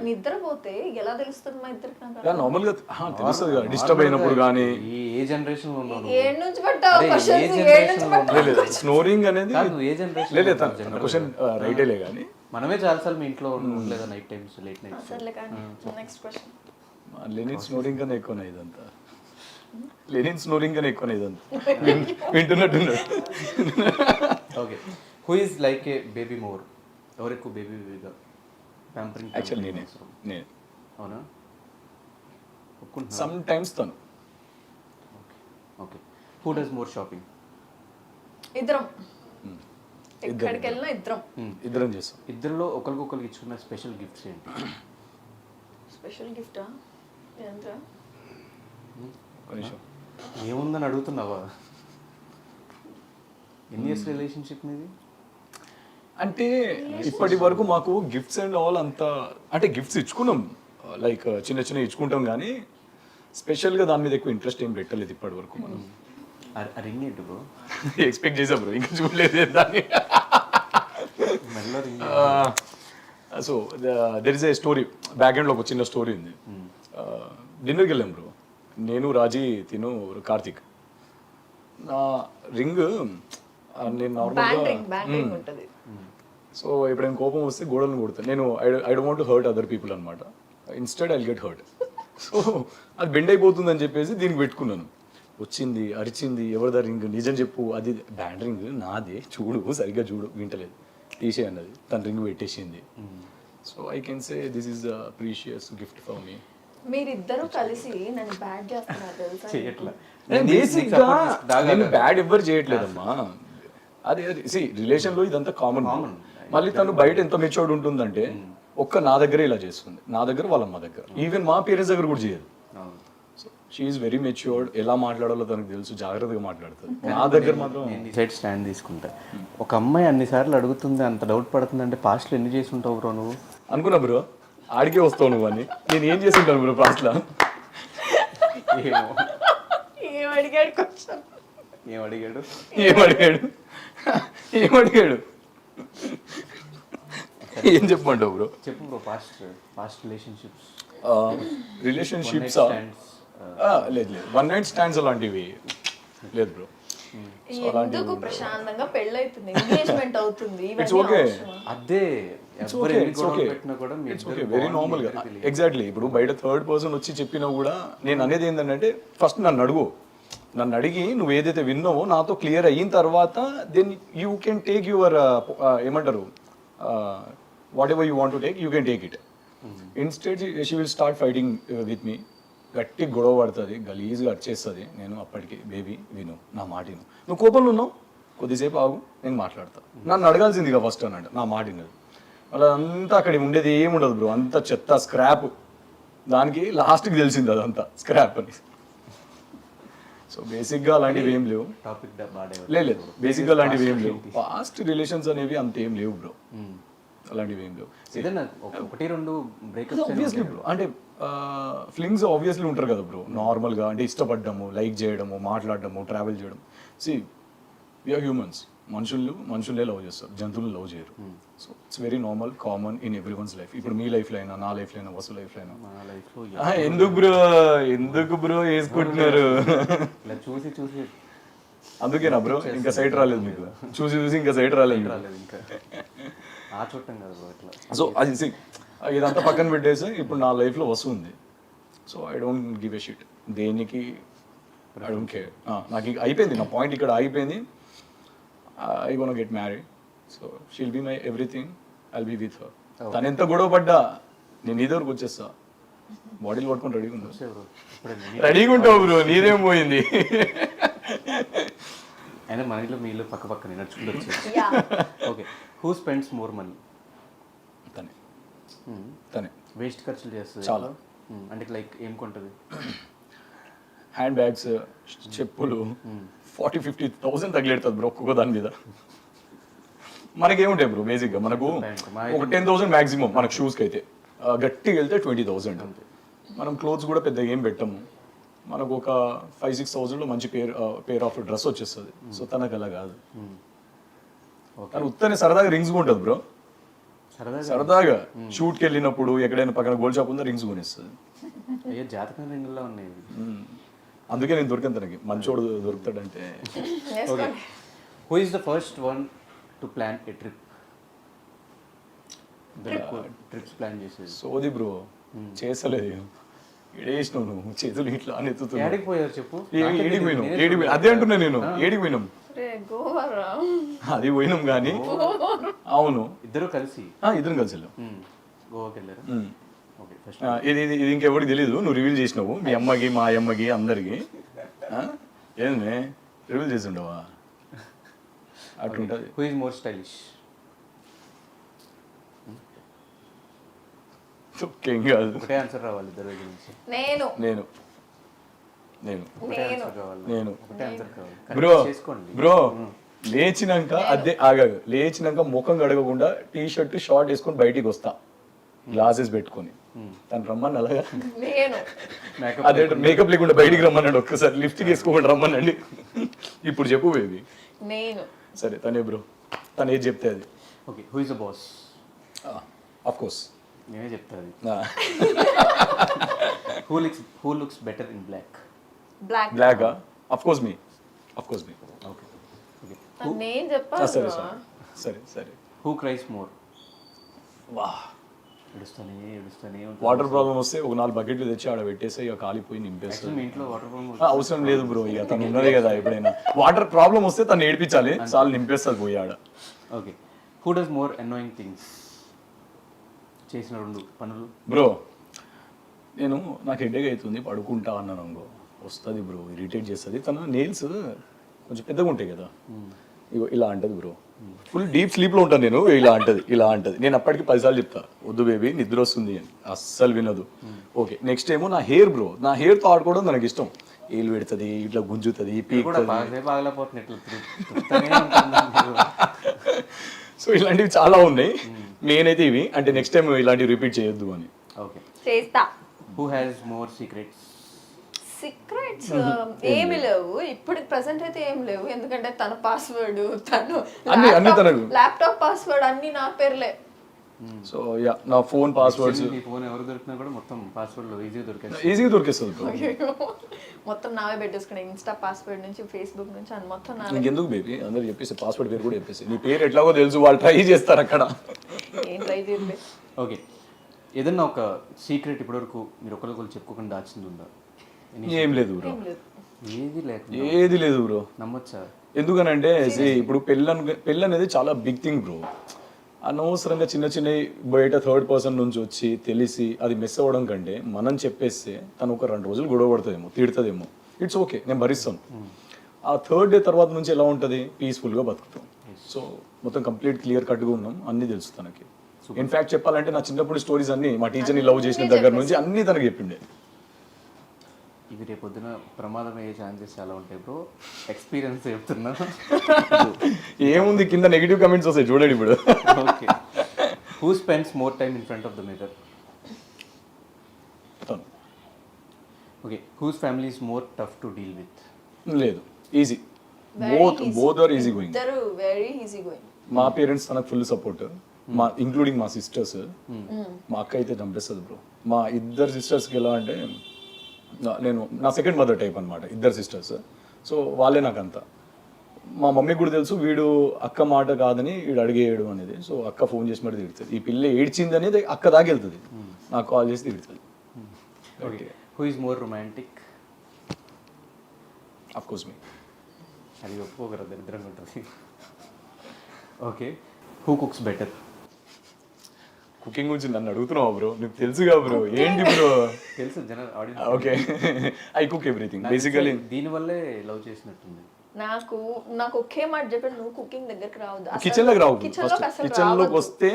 నిద్రపోతే ఎలా తెలుస్తుంది మా ఇద్దరికి?
నార్మల్ గా తెలుస్తుంది కదా, డిస్టర్బ్ అయినప్పుడు కానీ.
ఏ జనరేషన్ లో ఉన్నావు?
ఏడు నుంచి పట్టావు
లేదు స్నోరింగ్ అనేది.
ఏ జనరేషన్?
లేదు క్వశ్చన్ రైటేలే కానీ
మనమే చాలాసార్లు మీ ఇంట్లో ఉండలేదా నైట్ టైమ్స్, లేట్ నైట్?
సర్లే కానీ నెక్స్ట్ క్వశ్చన్.
లెనిన్ స్నోరింగ్ కన్నా ఎక్కువ ఇదంతా. లెనిన్ స్నోరింగ్ కన్నా ఎక్కువ ఇదంతా వింటున్నట్టున్నాడు.
Okay, who is like a baby more? ఎవరు ఎక్కువ బేబీగా ప్యాంపరింగ్?
యాక్చువల్ నేనే.
అవునా?
సమ్ టైమ్స్ తను.
Okay, who does more shopping?
ఇద్దరం. ఎక్కడికి వెళ్ళినా
ఇద్దరం చేస్తాం.
ఇద్దరిలో ఒకరికొకరికి ఇచ్చుకున్న స్పెషల్ గిఫ్ట్స్ ఏంటి?
స్పెషల్ గిఫ్టా? ఎంత?
ఏముందని అడుగుతున్నావా? ఎన్ని ఇయర్స్ రిలేషన్షిప్ మీది?
అంటే ఇప్పటి వరకు మాకు గిఫ్ట్స్ అండ్ ఆల్ అంతా అంటే గిఫ్ట్స్ ఇచ్చుకున్నాం, లైక్ చిన్న చిన్న ఇచ్చుకుంటాం కానీ స్పెషల్గా దాని మీద ఎక్కువ ఇంట్రెస్ట్ ఏం పెట్టలేదు ఇప్పటి వరకు. మనం
రింగ్ ఏంటి బ్రో?
ఎక్స్పెక్ట్ చేసాం బ్రో, ఇంకా చూడలేదు దాన్ని. So there is a story, back ఎండ్లో ఒక చిన్న స్టోరీ ఉంది. డిన్నర్కి వెళ్ళాం బ్రో, నేను రాజీ తిను కార్తిక్. నా రింగ్ నేను నార్మల్గా సో ఎప్పుడైనా కోపం వస్తే గోడలను కొడతాను నేను. I don't want to hurt other people అనమాట. Instead I get hurt. So అది బెండ్ అయిపోతుందని చెప్పేసి దీనికి పెట్టుకున్నాను. వచ్చింది, అరిచింది, ఎవరిదా రింగ్ నిజం చెప్పు, అది బ్యాండ్ రింగ్ నాదే, చూడు సరిగ్గా చూడు, వింటలేదు, తీసే అన్నది. తన రింగ్ పెట్టేసింది. So I can say this is the precious gift for me.
మీరిద్దరూ కలిసి నన్ను బ్యాడ్ చేస్తున్నారు తెలుసా?
నేను బ్యాడ్ ఎవ్వరు చేయట్లేదమ్మా. అది రిలేషన్లో ఇదంతా కామన్. మళ్ళీ తను బయట ఎంత మెచ్యూర్డ్ ఉంటుందంటే ఒక్క నా దగ్గరే ఇలా చేస్తుంది, నా దగ్గర వాళ్ళ అమ్మ దగ్గర, ఈవెన్ మా పేరెంట్స్ దగ్గర కూడా చేయదు. సో షీఈస్ వెరీ మెచ్యూర్డ్, ఎలా మాట్లాడాలో తనకు తెలుసు, జాగ్రత్తగా మాట్లాడుతుంది. నా దగ్గర మాత్రం
నేను ఈ సైడ్ స్టాండ్ తీసుకుంటా. ఒక అమ్మాయి అన్నిసార్లు అడుగుతుంది, అంత డౌట్ పడుతుంది అంటే పాస్ట్లో ఎన్ని చేసి ఉంటావు బ్రో నువ్వు?
అనుకున్నా బ్రో ఆడికే వస్తావు నువ్వు అని. నేను ఏం చేసి ఉంటాను బ్రో పాస్ట్లో?
ఏం అడిగాడు క్వశ్చన్?
ఏమడిగాడు
ఏం చెప్పమంటావు బ్రో?
చెప్పు బ్రో. పాస్ట్ రిలేషన్షిప్స్
లేదు వన్ నైట్ స్టాండ్స్ అలాంటివి లేదు బ్రో.
ఎందుకు ప్రశాంతంగా పెళ్ళైతుంది, ఎంగేజ్మెంట్ అవుతుంది,
ఇట్స్ ఓకే,
అదే
వెరీ నార్మల్ గా. ఎగ్జాక్ట్లీ. ఇప్పుడు బయట థర్డ్ పర్సన్ వచ్చి చెప్పినా కూడా నేను అనేది ఏంటంటే ఫస్ట్ నన్ను అడిగి నువ్వు ఏదైతే విన్నావో నాతో క్లియర్ అయిన తర్వాత then you can take your ఏమంటారు whatever you want to take you can take it. Instead she will start fighting with me. గట్టి గొడవ పడుతుంది, గలీజ్గా వచ్చేస్తుంది. నేను అప్పటికి బేబీ విను, నా మాట విను, నువ్వు కోపంలో ఉన్నావు కొద్దిసేపు ఆగు, నేను మాట్లాడతా. నన్ను అడగాల్సిందిగా ఫస్ట్ అన్నట్టు, నా మాట విన్నది. అలా అంతా అక్కడ ఉండేది ఏముండదు బ్రో, అంత చెత్త స్క్రాప్. దానికి లాస్ట్కి తెలిసింది అదంతా స్క్రాప్ అని. సో బేసిక్గా అలాంటివి ఏం లేవు. లేదు బేసిక్గా అలాంటివి ఏం లేవు. పాస్ట్ రిలేషన్స్ అనేవి అంతేం లేవు బ్రో, అలాంటివి ఏం లేవు.
ఒకటి రెండు బ్రేకప్స్
ఆబ్వియస్లీ బ్రో, అంటే ఫ్లింగ్స్ ఆబ్వియస్లీ ఉంటారు కదా బ్రో. నార్మల్గా అంటే ఇష్టపడ్డము, లైక్ చేయడము, మాట్లాడడము, ట్రావెల్ చేయడం. సి వీఆర్ హ్యూమన్స్, మనుషులే లవ్ చేస్తారు, జంతువులు లవ్ చేయరు. So it's very normal, common in every one's life. ఇప్పుడు మీ లైఫ్లో అయినా, నా లైఫ్లో అయినా, వసు లైఫ్లో అయినా. ఎందుకు బ్రో వేసుకుంటున్నారు?
చూసి
అందుకేనా బ్రో ఇంకా సైట్ రాలేదు మీకు? చూసి ఇంకా సైట్ రాలేదు
ఇంకా ఆ చుట్టం కదా బ్రో ఇట్లా.
సో అది ఇదంతా పక్కన పెట్టేసి ఇప్పుడు నా లైఫ్లో వస్తు ఉంది. So I don't give a shit దేనికి, ఐ డోంట్ కేర్. నాకు అయిపోయింది, నా పాయింట్ ఇక్కడ అయిపోయింది. I gonna get married, so she'll be my everything, I'll be with her. తను ఎంత గొడవ పడ్డా నేను నీ దగ్గరకు వచ్చేస్తా, బాడీలు పట్టుకొని రెడీగా ఉంటావు బ్రో. నీదేం పోయింది?
అయినా మన ఇంట్లో మీ ఇల్లు పక్క పక్కనే నడుచుకుంటూ వచ్చేసి. Okay, who spends more money?
తనే.
వేస్ట్ ఖర్చులు చేస్తుంది
చాలా.
అంటే లైక్ ఏం కొంటుంది?
హ్యాండ్ బ్యాగ్స్, చెప్పులు 40,000-50,000 తగిలేడుతుంది బ్రో ఒక్కొక్క దాని మీద. మనకేముంటాయి బ్రో బేసిక్గా, మనకు ఒక 10,000 మ్యాక్సిమం మనకు షూస్కి అయితే, గట్టిగా వెళ్తే 20,000. మనం క్లోత్స్ కూడా పెద్దగా ఏం పెట్టము. మనకు ఒక 5-6,000లో మంచి పేర్ ఆఫ్ డ్రెస్ వచ్చేస్తుంది. సో తనకు అలా కాదు, తను ఉత్తనే సరదాగా రింగ్స్ కొంటుంది బ్రో. సరదాగా షూట్కి వెళ్ళినప్పుడు ఎక్కడైనా పక్కన గోల్డ్ షాప్ ఉందో రింగ్స్ కొనిస్తుంది.
అయ్యో జాతకం రింగుల్లో ఉన్నాయి.
అందుకే నేను దొరికాను తనకి, మంచోడు దొరుకుతాడంటే.
Okay, who is the first one to plan a trip? Trips plan చేసేది
సోది బ్రో, చేస్తలేదు. ఏడేసినావు నువ్వు, చేతులు ఇట్లా అని ఎత్తుతున్నావు.
ఏడికి పోయారు చెప్పు?
ఏడికి పోయినాం, అదే అంటున్నా నేను. ఏడికి పోయినాం? అది పోయినాం కానీ. అవును,
ఇద్దరు కలిసి
ఇద్దరం కలిసి వెళ్ళాం.
గోవాకి వెళ్ళారు.
ఇది ఇంకెవరికి తెలీదు, నువ్వు రివీల్ చేసినావు మీ అమ్మకి, మా అమ్మకి, అందరికి. ఏంది రివీల్ చేసి ఉండవా? అట్లుంటుంది.
Who is more stylish?
కాదు,
ఒకటే ఆన్సర్ రావాలి ఇద్దరు గురించి.
నేను
ఒకటే ఆన్సర్ కావాలి. ఒకటే ఆన్సర్ కావాలి
బ్రో.
చేసుకోండి
బ్రో లేచినాక అదే ఆగాగు, లేచినాక ముఖం కడగకుండా టీ షర్ట్ షార్ట్ వేసుకొని బయటికి వస్తా, గ్లాసెస్ పెట్టుకొని. తను రమ్మని అలాగా అదే మేకప్ లేకుండా బయటికి రమ్మన్నాడు. ఒక్కసారి లిఫ్ట్కి వేసుకోకుండా రమ్మనండి. ఇప్పుడు చెప్పు బేబీ. సరే తనే బ్రో, తను ఏది చెప్తే అది.
Okay, who is the boss?
Of course
నేనే చెప్తాను. Who looks better in black?
Black of course me. Okay okay,
నేను చెప్పాను.
సరే.
Who cries more?
వా,
ఏడుస్తానే
వాటర్ ప్రాబ్లం వస్తే ఒక 4 బకెట్లు తెచ్చి ఆడ పెట్టేసి ఇక కాలిపోయి నింపేస్తాను.
మీ ఇంట్లో వాటర్ ప్రాబ్లం
అవసరం లేదు బ్రో, ఇక తను ఉన్నదే కదా. ఎప్పుడైనా వాటర్ ప్రాబ్లం వస్తే తను ఏడిపించాలి, చాలా నింపేస్తుంది పోయి ఆడ.
Okay, who does more annoying things? చేసిన 2 పనులు
బ్రో. నాకు హెడేక్ అవుతుంది, పడుకుంటా అన్నాను అనుకో, వస్తుంది బ్రో, ఇరిటేట్ చేస్తుంది. తన నెయిల్స్ కొంచెం పెద్దగా ఉంటాయి కదా, ఇగో ఇలా అంటది బ్రో, ఫుల్ డీప్ స్లీప్లో ఉంటాను నేను, ఇలా అంటది. నేను అప్పటికి 10 సార్లు చెప్తా, వద్దు బేబీ నిద్ర వస్తుంది అని, అస్సలు వినదు. ఓకే, నెక్స్ట్ ఏమో నా హెయిర్ బ్రో, నా హెయిర్తో ఆడుకోవడం నాకు ఇష్టం. ఏలు పెడుతుంది, ఇట్లా గుంజుతుంది, పీకుతుంది. సో ఇలాంటివి చాలా ఉన్నాయి. నేనైతే ఇవి అంటే నెక్స్ట్ టైం ఇలాంటివి రిపీట్ చేయొద్దు అని.
ఓకే,
చేస్తా.
Who has more secrets?
Secrets ఏమి లేవు ఇప్పుడు ప్రెసెంట్ అయితే ఏం లేవు, ఎందుకంటే తన పాస్వర్డ్, తను
అన్ని తనకు.
ల్యాప్టాప్ పాస్వర్డ్ అన్ని నా పేర్లే.
సో యా, నా ఫోన్ పాస్వర్డ్స్
ఈ ఫోన్ ఎవరు దొరికినా కూడా మొత్తం పాస్వర్డ్లు
ఈజీగా దొరికేస్తుంది బ్రో.
అయ్యో, మొత్తం నావే పెట్టేసుకున్నా, ఇన్స్టా పాస్వర్డ్ నుంచి ఫేస్బుక్ నుంచి అని మొత్తం నావే.
ఇంకెందుకు బేబీ, అందరు చెప్పేసి పాస్వర్డ్ పేరు కూడా చెప్పేసి, నీ పేరు ఎట్లాగో తెలుసు, వాళ్ళు ట్రై చేస్తారు అక్కడ.
ఏం ట్రై చేయలేదు.
ఓకే, ఏదన్నా ఒక సీక్రెట్ ఇప్పటివరకు మీరు ఒకరికొకరు చెప్పుకోకుండా దాచింది ఉందా?
ఏం లేదు బ్రో,
ఏది
లేదు బ్రో.
నమ్మొచ్చా?
ఎందుకనంటే ఇప్పుడు పెళ్ళి అనేది చాలా బిగ్ థింగ్ బ్రో. అనవసరంగా చిన్న చిన్న బయట థర్డ్ పర్సన్ నుంచి వచ్చి తెలిసి అది మిస్ అవ్వడం కంటే మనం చెప్పేస్తే తను ఒక 2 రోజులు గొడవ పడుతుందేమో, తిడుతుందేమో, ఇట్స్ ఓకే, నేను భరిస్తాను. ఆ థర్డ్ డే తర్వాత నుంచి ఎలా ఉంటుంది, పీస్ఫుల్గా బతుకుతాం. సో మొత్తం కంప్లీట్ క్లియర్ కట్గా ఉన్నాం, అన్నీ తెలుసు తనకి. ఇన్ఫాక్ట్ చెప్పాలంటే నా చిన్నప్పుడు స్టోరీస్ అన్ని, మా టీచర్ని లవ్ చేసిన దగ్గర నుంచి అన్నీ తనకి చెప్పిండే.
ఇవి రేపొద్దున ప్రమాదం అయ్యే ఛాన్సెస్ చాలా ఉంటాయి బ్రో, ఎక్స్పీరియన్స్ చెప్తున్నా.
ఏముంది, కింద నెగిటివ్ కమెంట్స్ వస్తాయి చూడండి ఇప్పుడు.
Okay, who spends more time in front of the mirror? Okay, whose family is more tough to deal with?
లేదు, easy, both are easy going.
Very easy going.
మా parents తనకు full support, మా including మా sisters. మా అక్క అయితే చంపేస్తుంది bro. మా ఇద్దరు సిస్టర్స్కి ఎలా అంటే, నేను నా సెకండ్ మదర్ టైప్ అనమాట, ఇద్దరు సిస్టర్స్. సో వాళ్ళే నాకు అంతా. మా మమ్మీకి కూడా తెలుసు వీడు అక్క మాట కాదని వీడు అడిగేయడు అనేది. సో అక్క ఫోన్ చేసి మరి తిడుతుంది, ఈ పిల్ల ఏడ్చింది అనేది అక్క దాకా వెళ్తుంది, నాకు కాల్ చేసి తిడుతుంది.
Okay, who is more romantic?
Of course me.
అది ఒప్పుకోగలరు, దరిద్రంగా ఉంటుంది. Okay, who cooks better?
Cooking గురించి నన్ను అడుగుతున్నావు బ్రో, నీకు తెలుసుగా బ్రో. ఏంటి బ్రో?
తెలుసు general audience.
Okay, I cook everything basically.
దీనివల్లే లవ్ చేసినట్టుంది.
నాకు ఒకే మాట చెప్పాడు, నువ్వు కుకింగ్ దగ్గరికి రావద్దు,
కిచెన్ లోకి రావు.
కిచెన్
లోకి వస్తే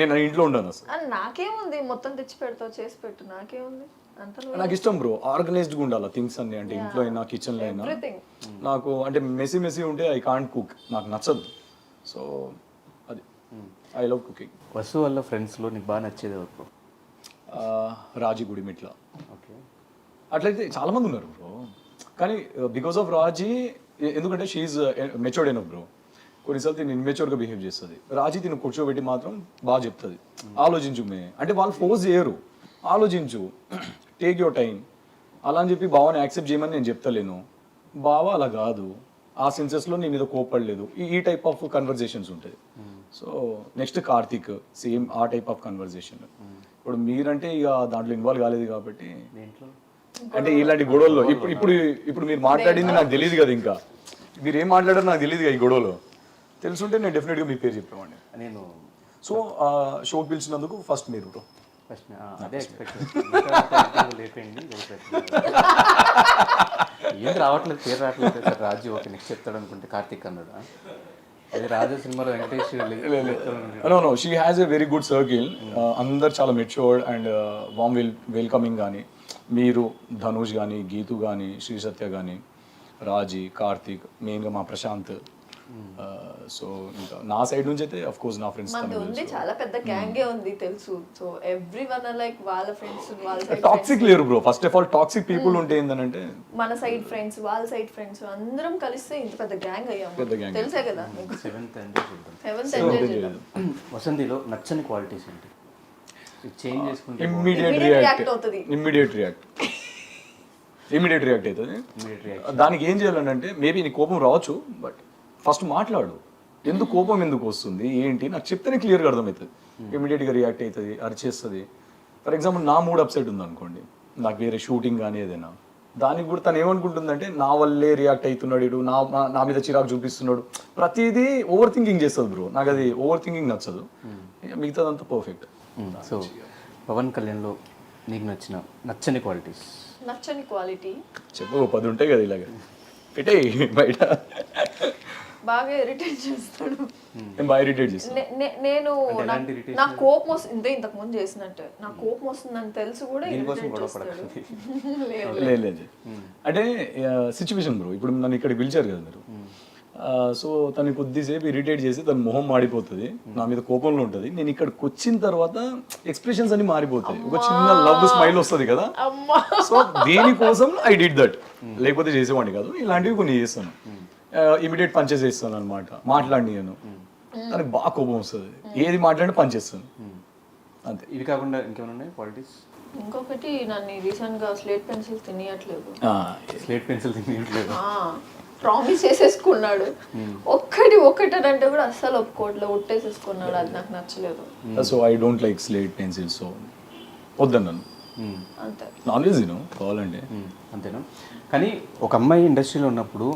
నేను ఇంట్లో ఉండను అసలు.
నాకేముంది, మొత్తం తెచ్చి పెడతావు, చేసి పెట్టు, నాకేముంది అంత.
నాకు ఇష్టం బ్రో, ఆర్గనైజ్డ్గా ఉండాలి థింగ్స్ అన్ని, అంటే ఇంట్లో అయినా కిచెన్లో అయినా. నాకు అంటే మెస్సీ ఉంటే ఐ కాంట్ కుక్, నాకు నచ్చదు. సో అది, ఐ లవ్ కుకింగ్.
వసు వల్ల ఫ్రెండ్స్లో నీకు బాగా నచ్చేది ఎవరు?
రాజీ గుడిమిట్ల.
ఓకే,
అట్లయితే చాలా మంది ఉన్నారు బ్రో, కానీ బికాస్ ఆఫ్ రాజీ, ఎందుకంటే షీఈ్ మెచ్యూర్డ్ ఎనఫ్ బ్రో. కొన్నిసార్లు తిని ఇన్మెచ్యూర్గా బిహేవ్ చేస్తుంది. రాజీ తిని కూర్చోబెట్టి మాత్రం బాగా చెప్తుంది, ఆలోచించు అంటే వాళ్ళు ఫోర్స్ చేయరు, ఆలోచించు, టేక్ యువర్ టైం అలా అని చెప్పి బావని యాక్సెప్ట్ చేయమని నేను చెప్తలేను. బావ అలా కాదు, ఆ సెన్సెస్లో నీ మీద కోపడలేదు, ఈ టైప్ ఆఫ్ కన్వర్జేషన్స్ ఉంటుంది. సో నెక్స్ట్ కార్తీక్, సేమ్ ఆ టైప్ ఆఫ్ కన్వర్జేషన్. ఇప్పుడు మీరంటే ఇక దాంట్లో ఇన్వాల్వ్ కాలేదు కాబట్టి, అంటే ఇలాంటి గొడవల్లో ఇప్పుడు మీరు మాట్లాడింది నాకు తెలియదు కదా, ఇంకా మీరు ఏం మాట్లాడారో నాకు తెలియదు కదా ఈ గొడవలో. తెలుసుంటే నేను డెఫినెట్గా మీ పేరు చెప్పేవాడిని.
నేను
సో షోకి పిలిచినందుకు ఫస్ట్ మీరు బ్రో.
ఫస్ట్ అదే ఎక్స్పెక్ట్ లేపండి, ఏం రావట్లేదు, పేరు రావట్లేదు సార్. రాజు ఓకే నెక్స్ట్ చెప్తాడు అనుకుంటే కార్తీక్ అన్నాడు. అదే రాజు సినిమాలో Venkatesh.
No, she has a very good circle. అందరు చాలా మెచ్యూర్డ్ అండ్ వామ్ వెల్కమింగ్. కానీ మీరు, ధనుష్ కానీ, గీతు కానీ, శ్రీ సత్య కానీ, రాజీ, కార్తీక్, మెయిన్గా మా ప్రశాంత్. సో ఇంకా నా సైడ్ నుంచి అయితే అఫ్ కోర్స్ నా ఫ్రెండ్స్
ఉంది, చాలా పెద్ద గ్యాంగే ఉంది తెలుసు. సో ఎవ్రీవన్ లైక్ వాళ్ళ ఫ్రెండ్స్, వాళ్ళ సైడ్
టాక్సిక్ లేరు bro. First of all toxic people ఉంటే ఏంటంటే,
మన సైడ్ ఫ్రెండ్స్, వాళ్ళ సైడ్ ఫ్రెండ్స్ అందరం కలిస్తే ఇంత పెద్ద గ్యాంగ్ అయ్యాము, తెలుసే కదా మీకు.
సెవెంత్ ఎంజాయ్
చేద్దాం.
వసంతిలో నచ్చని క్వాలిటీస్ ఏంటి? చేంజ్ చేసుకుంటే
ఇమ్మీడియట్ రియాక్ట్ అవుతుంది. దానికి ఏం చేయాలంటే, మేబీ నీ కోపం రావచ్చు, బట్ ఫస్ట్ మాట్లాడు. ఎందుకు కోపం ఎందుకు వస్తుంది ఏంటి నాకు చెప్తేనే క్లియర్గా అర్థమవుతుంది. ఇమీడియట్గా రియాక్ట్ అవుతుంది, అరిచేస్తుంది. ఫర్ ఎగ్జాంపుల్ నా మూడ్ అప్సెట్ ఉంది అనుకోండి, నాకు వేరే షూటింగ్ కానీ ఏదైనా, దానికి కూడా తను ఏమనుకుంటుందంటే నా వల్లే రియాక్ట్ అవుతున్నాడు, నా మీద చిరాకు చూపిస్తున్నాడు, ప్రతిదీ ఓవర్ థింకింగ్ చేస్తుంది బ్రో. నాకు అది ఓవర్ థింకింగ్ నచ్చదు, మిగతాదంతా పర్ఫెక్ట్.
సో పవన్ కళ్యాణ్లో నీకు నచ్చని క్వాలిటీస్?
నచ్చని క్వాలిటీ
చెప్పు, 10 ఉంటాయి కదా ఇలాగ పెట్టే బయట.
బాగా ఇరిటేట్ చేస్తాడు.
నేను బాగా ఇరిటేట్ చేస్తాను.
నేను
ఎలాంటి irritation?
నాకు కోపం వస్తుంది, ఇంతకు ముందు చేసినట్టు నాకు కోపం వస్తుందని తెలుసు కూడా
దీనికోసం
irritate
గొడవ
చేస్తాడు.
పడకండి.
లేదు
లేదు అంటే సిచ్యువేషన్ బ్రో, ఇప్పుడు నన్ను ఇక్కడికి పిలిచారు కదా మీరు, సో తను కొద్దిసేపు ఇరిటేట్ చేసి తన మొహం మాడిపోతుంది, నా మీద కోపంలో ఉంటుంది. నేను ఇక్కడికి వచ్చిన తర్వాత ఎక్స్ప్రెషన్స్ అన్ని మారిపోతాయి, ఒక చిన్న లవ్ స్మైల్ వస్తుంది కదా.
అమ్మా.
సో దీనికోసం ఐ డిడ్ దట్, లేకపోతే చేసేవాడిని కాదు. ఇలాంటివి కొన్ని చేస్తాను, ఇమీడియట్ పంచెస్ చేస్తాను అనమాట. మాట్లాడి నేను తనకి బాగా కోపం వస్తుంది, ఏది మాట్లాడి పనిచేస్తాను అంతే.
ఇవి కాకుండా ఇంకేమైనా ఉన్నాయి క్వాలిటీస్?
ఇంకొకటి నన్ను రీసెంట్ గా స్లేట్ పెన్సిల్ తినియట్లేదు.
స్లేట్ పెన్సిల్ తినట్లేదు.
ప్రామిస్ చేసేసుకున్నాడు, ఒకటనంటే కూడా అస్సలు ఒప్పుకోవట్లేదు, ఒట్టేసేసుకున్నాడు. అది నాకు నచ్చలేదు.
So I don't like slate pencil, so వద్దన్నాను.
అంతే.
నాన్ వెజ్ తిను కావాలంటే.
అంతేనా? కానీ ఒక అమ్మాయి ఇండస్ట్రీలో ఉన్నప్పుడు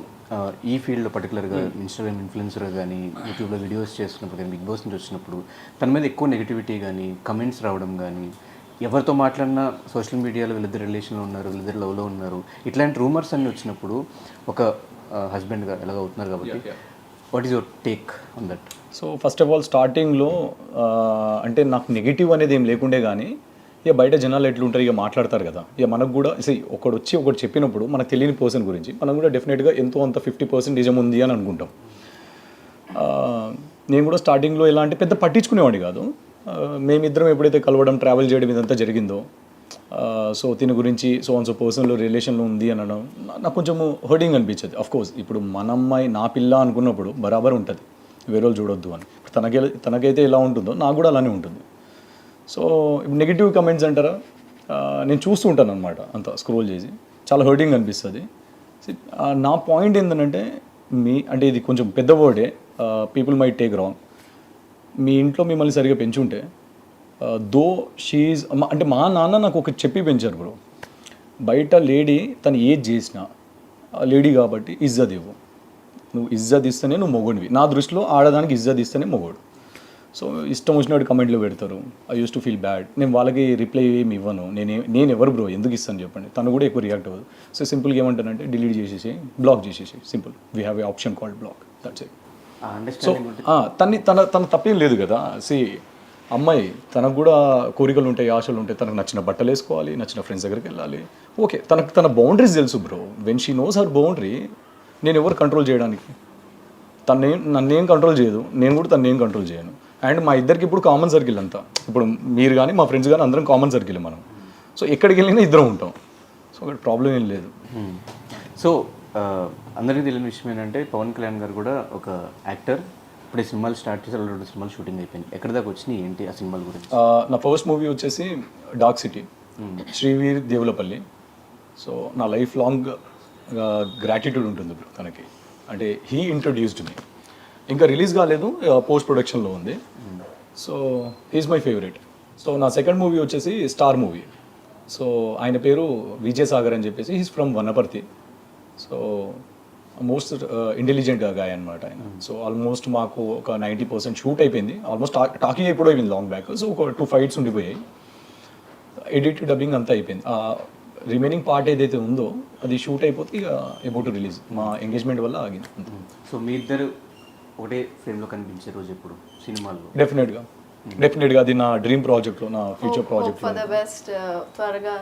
ఈ ఫీల్డ్లో పర్టికులర్గా ఇన్స్టాగ్రామ్ ఇన్ఫ్లుయెన్సర్ కానీ యూట్యూబ్లో వీడియోస్ చేస్తున్నప్పుడు కానీ బిగ్ బాస్ నుంచి వచ్చినప్పుడు తన మీద ఎక్కువ నెగిటివిటీ కానీ కమెంట్స్ రావడం కానీ, ఎవరితో మాట్లాడినా సోషల్ మీడియాలో వీళ్ళిద్దరు రిలేషన్లో ఉన్నారు, వీళ్ళిద్దరు లవ్లో ఉన్నారు, ఇట్లాంటి రూమర్స్ అన్నీ వచ్చినప్పుడు ఒక హస్బెండ్గా ఎలాగ అవుతున్నారు కాబట్టి what is your take on that?
So first of all స్టార్టింగ్లో అంటే నాకు నెగిటివ్ అనేది ఏం లేకుండే, కానీ ఇక బయట జనాలు ఎట్లుంటారు, ఇక మాట్లాడతారు కదా. ఇక మనకు కూడా ఒకడు వచ్చి ఒకటి చెప్పినప్పుడు మనకు తెలియని పర్సన్ గురించి మనం కూడా డెఫినెట్గా ఎంతో అంత 50% నిజం ఉంది అని అనుకుంటాం. నేను కూడా స్టార్టింగ్లో ఎలా అంటే పెద్ద పట్టించుకునేవాడిని కాదు. మేమిద్దరం ఎప్పుడైతే కలవడం, ట్రావెల్ చేయడం ఇదంతా జరిగిందో, సో దీని గురించి సో పర్సన్లో రిలేషన్లో ఉంది అనడం నాకు కొంచెం హర్టింగ్ అనిపించేది. అఫ్కోర్స్ ఇప్పుడు మన అమ్మాయి నా పిల్ల అనుకున్నప్పుడు బరాబర్ ఉంటుంది, వేరే వాళ్ళు చూడొద్దు అని. తనకైతే ఎలా ఉంటుందో నాకు కూడా అలానే ఉంటుంది. సో ఇప్పుడు నెగిటివ్ కమెంట్స్ అంటారా, నేను చూస్తూ ఉంటాను అనమాట, అంత స్క్రోల్ చేసి చాలా హర్టింగ్ అనిపిస్తుంది. నా పాయింట్ ఏంటంటే అంటే ఇది కొంచెం పెద్ద వర్డే, పీపుల్ మైట్ టేక్ రాంగ్. మీ ఇంట్లో మిమ్మల్ని సరిగా పెంచుంటే, దో షీఈ్ అంటే మా నాన్న నాకు ఒకటి చెప్పి పెంచారు బ్రో, బయట లేడీ తను ఏది చేసినా లేడీ కాబట్టి ఇజ్జత్ ఇవ్వు, నువ్వు ఇజ్జత్ ఇస్తేనే నువ్వు మొగుడివి. నా దృష్టిలో ఆడదానికి ఇజ్జత్ ఇస్తేనే మొగుడు. సో ఇష్టం వచ్చినట్టు కమెంట్లు పెడతారు, I use to feel bad. నేను వాళ్ళకి రిప్లై ఏమి ఇవ్వను. నేను ఎవరు బ్రో, ఎందుకు ఇస్తాను చెప్పండి. తను కూడా ఎక్కువ రియాక్ట్ అవ్వదు. సో సింపుల్గా ఏమంటానంటే డిలీట్ చేసేసి బ్లాక్ చేసేసి, simple. We have a option called block, that's it. So తన తప్పేం లేదు కదా. అమ్మాయి తనకు కూడా కోరికలు ఉంటాయి, ఆశలు ఉంటాయి. తనకు నచ్చిన బట్టలు వేసుకోవాలి, నచ్చిన ఫ్రెండ్స్ దగ్గరికి వెళ్ళాలి, ఓకే. తన బౌండరీస్ తెలుసు bro. When she knows her boundary, నేను ఎవరు కంట్రోల్ చేయడానికి, నన్నేం కంట్రోల్ చేయదు, నేను కూడా తను ఏం కంట్రోల్ చేయను. అండ్ మా ఇద్దరికి ఇప్పుడు కామన్ సర్కిల్ అంతా, ఇప్పుడు మీరు కానీ మా ఫ్రెండ్స్ కానీ అందరం కామన్ సర్కిల్ మనం. సో ఎక్కడికి వెళ్ళినా ఇద్దరం ఉంటాం. సో అక్కడ ప్రాబ్లం ఏం లేదు.
సో అందరికీ తెలియని విషయం ఏంటంటే పవన్ కళ్యాణ్ గారు కూడా ఒక యాక్టర్. ఇప్పుడు ఈ సినిమాలు స్టార్ట్ చేసి 2 సినిమాలు షూటింగ్ అయిపోయింది. ఎక్కడి దాకా వచ్చినాయి, ఏంటి ఆ సినిమాల గురించి?
నా ఫస్ట్ మూవీ వచ్చేసి డార్క్ సిటీ, శ్రీవీర్ దేవులపల్లి. సో నా లైఫ్ లాంగ్ గ్రాటిట్యూడ్ ఉంటుంది బ్రో తనకి. అంటే హీ ఇంట్రడ్యూస్డ్ మీ. ఇంకా రిలీజ్ కాలేదు, పోస్ట్ ప్రొడక్షన్లో ఉంది. So is my favourite. So నా సెకండ్ మూవీ వచ్చేసి స్టార్ మూవీ. సో ఆయన పేరు విజయసాగర్ అని చెప్పేసి, he's from Wanaparthy. So most intelligent guy అనమాట ఆయన. సో ఆల్మోస్ట్ మాకు ఒక 90% షూట్ అయిపోయింది. ఆల్మోస్ట్ టాకింగ్ ఎప్పుడో అయిపోయింది లాంగ్ బ్యాక్. సో ఒక 2 ఫైట్స్ ఉండిపోయాయి, ఎడిట్ డబ్బింగ్ అంతా అయిపోయింది. రిమైనింగ్ పార్ట్ ఏదైతే ఉందో అది షూట్ అయిపోతే ఇక అబౌట్ టు రిలీజ్. మా ఎంగేజ్మెంట్ వల్ల ఆగింది.
సో మీ ఇద్దరు ఒకటే ఫ్రేమ్లో కనిపించే రోజు ఎప్పుడు సినిమాల్లో?
డెఫినెట్గా అది నా డ్రీమ్ ప్రాజెక్ట్లో, నా future project.
For the best. త్వరగా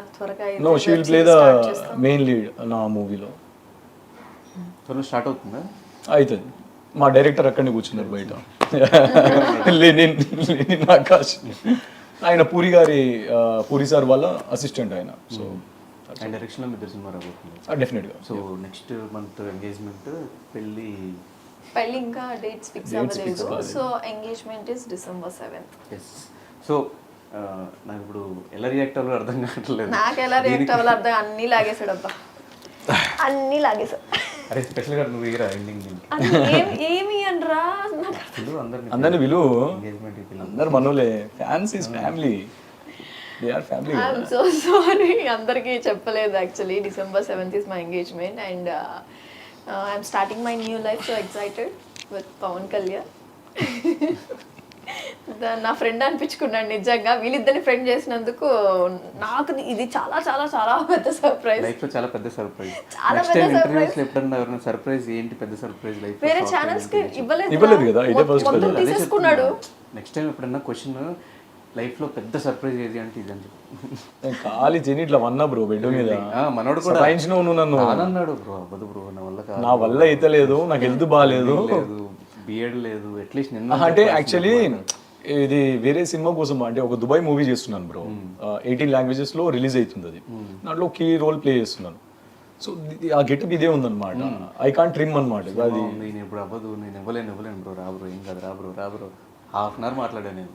no, she will play the main lead నా మూవీలో.
త్వరగా స్టార్ట్ అవుతుందా?
అవుతుంది. మా డైరెక్టర్ అక్కడనే కూర్చున్నారు బయట, లెనిన్ ఆకాష్. ఆయన పూరి సార్ వాళ్ళ అసిస్టెంట్ ఆయన. సో
ఆయన డైరెక్షన్లో మీ ఇద్దరు సినిమా రాబోతుంది
డెఫినెట్గా.
సో నెక్స్ట్ మంత్ ఎంగేజ్మెంట్, పెళ్ళి
ఇంకా డేట్స్ ఫిక్స్ అవ్వలేదు. So engagement is December 7th.
Yes. So నాకు ఇప్పుడు ఎలా రియాక్ట్ అవ్వాలో అర్థం కావట్లేదు.
నాకు ఎలా రియాక్ట్ అవ్వాలో అర్థం, అన్నీ లాగేసాడు అబ్బా, అన్నీ లాగేసాడు.
అరే స్పెషల్గా నువ్వు ఇరా ఎండింగ్
ఏమి అనరా,
అందరిని విలు,
ఎంగేజ్మెంట్
అందరు మనోలే, fans is family, they are family.
I'm so sorry, అందరికీ చెప్పలేదు. Actually December 7th is my engagement and I'm starting my new life, so excited with Pawan Kalyan. నా ఫ్రెండ్ అనిపించుకున్నాడు నిజంగా. వీళ్ళిద్దరిని ఫ్రెండ్ చేసినందుకు నాకు ఇది చాలా చాలా చాలా పెద్ద సర్ప్రైజ్.
లైఫ్ లో చాలా పెద్ద సర్ప్రైజ్.
చాలా
నెక్స్ట్
పెద్ద
టైం
surprise.
ఇంటర్వ్యూస్ లో ఎప్పుడన్నా ఎవరైనా సర్ప్రైజ్ ఏంటి పెద్ద సర్ప్రైజ్ లైఫ్
వేరే ఛానల్స్ కి
ఇవ్వలేదు కదా, ఇదే first
మొత్తం
time.
తీసేసుకున్నాడు.
నెక్స్ట్ టైం ఎప్పుడన్నా క్వశ్చన్ లైఫ్ లో పెద్ద సర్ప్రైజ్ ఏది అంటే ఇది అని చెప్పి
నేను ఖాళీ తిని ఇట్లా వన్నా బ్రో బెడ్ మీద
మనోడు కూడా
సతాయించినావు నువ్వు నన్ను.
అన్నాడు బ్రో అవ్వదు బ్రో నా వల్ల కాదు,
నా వల్ల అయితే లేదు, నాకు హెల్త్ బాగాలేదు.
లేదు బిఎడ్ లేదు అట్లీస్ట్ నిన్న
అంటే యాక్చువల్లీ ఇది వేరే సినిమా కోసం, అంటే ఒక దుబాయ్ మూవీ చేస్తున్నాను బ్రో, 18 లాంగ్వేజెస్ లో రిలీజ్ అవుతుంది అది. దాంట్లో కీ రోల్ ప్లే చేస్తున్నాను. సో ఆ గెటప్ ఇదే ఉందన్నమాట, ఐ కాంట్ ట్రిమ్ అనమాట అది.
నేను ఇప్పుడు అవ్వదు, నేను ఇవ్వలేను బ్రో, రా బ్రో ఏం కాదు, రా బ్రో హాఫ్ అన్ అవర్ మాట్లాడాను నేను.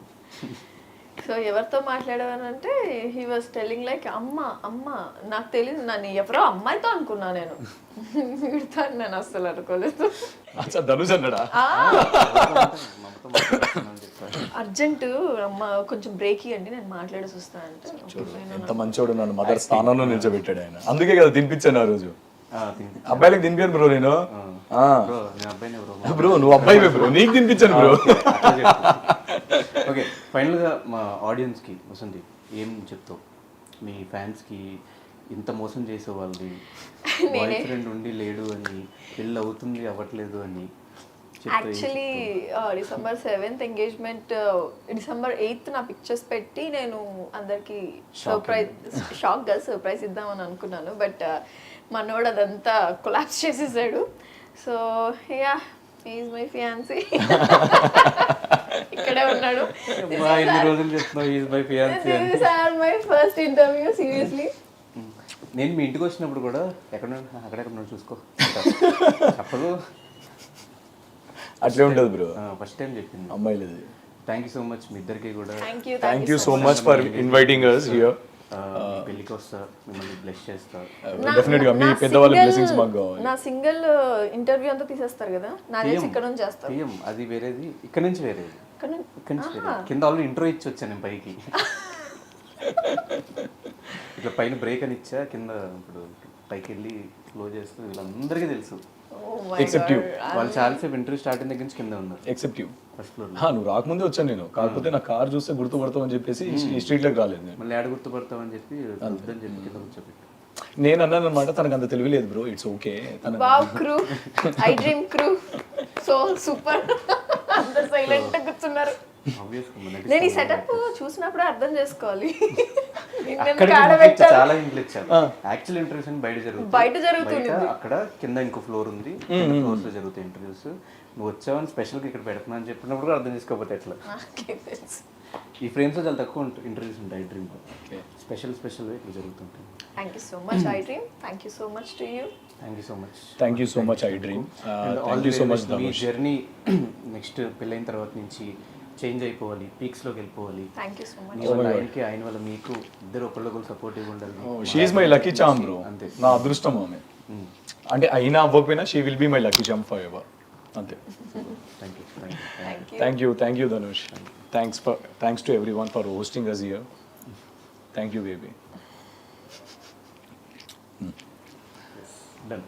సో ఎవరితో మాట్లాడేవానంటే హీ వాజ్ టెల్లింగ్ లైక్ అమ్మ నాకు తెలియదు, నన్ను ఎవరో అమ్మాయితో అనుకున్నా నేను. వీడితో నేను అస్సలు అనుకోలేదు.
అచ్చా ధనుష్ అన్నాడా?
అర్జెంట్ అమ్మ కొంచెం బ్రేక్ ఇవ్వండి నేను మాట్లాడేసి వస్తాను అంటే
ఎంత మంచోడు, నన్ను మదర్ స్థానంలో నిల్చోబెట్టాడు ఆయన. అందుకే కదా తినిపించాను ఆ రోజు. అబ్బాయిలకు తినిపించాను బ్రో నేను.
బ్రో నేను అబ్బాయిని బ్రో.
బ్రో నువ్వు అబ్బాయి బ్రో, నీకు తినిపించాను బ్రో.
ఓకే ఫైనల్గా మా ఆడియన్స్కి వసంతి ఏం చెప్తావు? మీ ఫ్యాన్స్కి ఇంత మోసం చేసే వాళ్ళది, బాయ్ ఫ్రెండ్ ఉండి లేడు అని, పెళ్ళి అవుతుంది అవ్వట్లేదు అని
actually December 7th engagement, December 8th నా పిక్చర్స్ పెట్టి నేను అందరికి సర్ప్రైజ్ ఇద్దామని అనుకున్నాను. బట్ మనోడు అదంతా కొలాప్స్ చేసేసాడు. So ya is my fiance. ఇక్కడే ఉన్నాడు.
ఎన్ని రోజులు చెప్తున్నావు ఈజ్ మై ఫియాన్సీ అని?
This are my first interview seriously.
నేను మీ ఇంటికి వచ్చినప్పుడు కూడా అక్కడెక్కడ చూసుకో చెప్పదు,
అట్లే ఉంటుంది బ్రో.
ఫస్ట్ టైం చెప్పింది
అమ్మాయిలు.
థ్యాంక్ యూ సో మచ్ మీ ఇద్దరికి కూడా.
Thank you so much for inviting us here.
పెళ్ళికి వస్తా, మిమ్మల్ని బ్లెస్ చేస్తా.
డెఫినెట్ గా మీ పెద్దవాళ్ళ బ్లెస్సింగ్స్ మాకు కావాలి.
నా సింగిల్ ఇంటర్వ్యూ అంతా తీసేస్తారు కదా, నా చేసి ఇక్కడ నుంచి చేస్తారు.
పిఎం అది వేరేది, ఇక్కడ నుంచి వేరేది.
ఇక్కడ
నుంచి వేరేది. కింద ఆల్రెడీ ఇంట్రో ఇచ్చి వచ్చాను నేను పైకి. ఇట్లా పైన బ్రేక్ అని ఇచ్చా, కింద ఇప్పుడు పైకి వెళ్ళి ఫ్లో చేస్తూ వీళ్ళందరికీ తెలుసు.
Except you.
వాళ్ళు చాలాసేపు ఇంటర్వ్యూ స్టార్ట్ అయిన దగ్గర నుంచి కింద ఉన్నారు.
Except you.
First floor.
నువ్వు రాకముందే వచ్చాను నేను, కాకపోతే నా కార్ చూస్తే గుర్తుపడతావు అని చెప్పేసి ఈ స్ట్రీట్ లోకి రాలేదు నేను.
మళ్ళీ యాడ్ గుర్తుపడతామని చెప్పి వద్దని చెప్పి కింద కూర్చోబెట్టి
నేను అన్నాను అనమాట, తనకు అంత తెలియలేదు bro, it's okay.
Wow crew, I dream crew, so super. అందరు సైలెంట్ గా కూర్చున్నారు. నేను ఈ సెటప్ చూసినప్పుడే అర్థం చేసుకోవాలి.
చాలా ఇంట్లో ఇచ్చారు. యాక్చువల్ ఇంటర్వ్యూస్ అని బయట జరుగుతుంది. అక్కడ కింద ఇంకో ఫ్లోర్ ఉంది, ఫ్లోర్స్ లో జరుగుతాయి ఇంటర్వ్యూస్. నువ్వు వచ్చావని స్పెషల్ గా ఇక్కడ పెడుతున్నా అని చెప్పినప్పుడు కూడా అర్థం చేసుకోకపోతే ఎట్లా. ఈ ఫ్రేమ్స్ చాలా తక్కువ ఇంటర్వ్యూస్ ఉంటాయి ఐ డ్రీమ్. స్పెషల్ ఇట్లా జరుగుతుంటాయి.
Thank you so much I dream. Thank you so much to you.
Thank you so much.
Thank you so much I dream. Thank you so much.
Me journey next పెళ్ళైన తర్వాత నుంచి change అయిపోవాలి, peaks లోకి వెళ్ళిపోవాలి.
Thank you so much.
నీ వల్ల ఆయనకి, ఆయన వల్ల మీకు ఇద్దరు ఒకళ్ళొకరు సపోర్టివ్ ఉండాలి.
She is my lucky charm bro. అంతే, నా అదృష్టం ఆమె. అంటే అయినా అవ్వకపోయినా she will be my lucky charm forever. అంతే. Thank you Dhanush. Thanks to everyone for hosting us here. Thank you baby.
Done.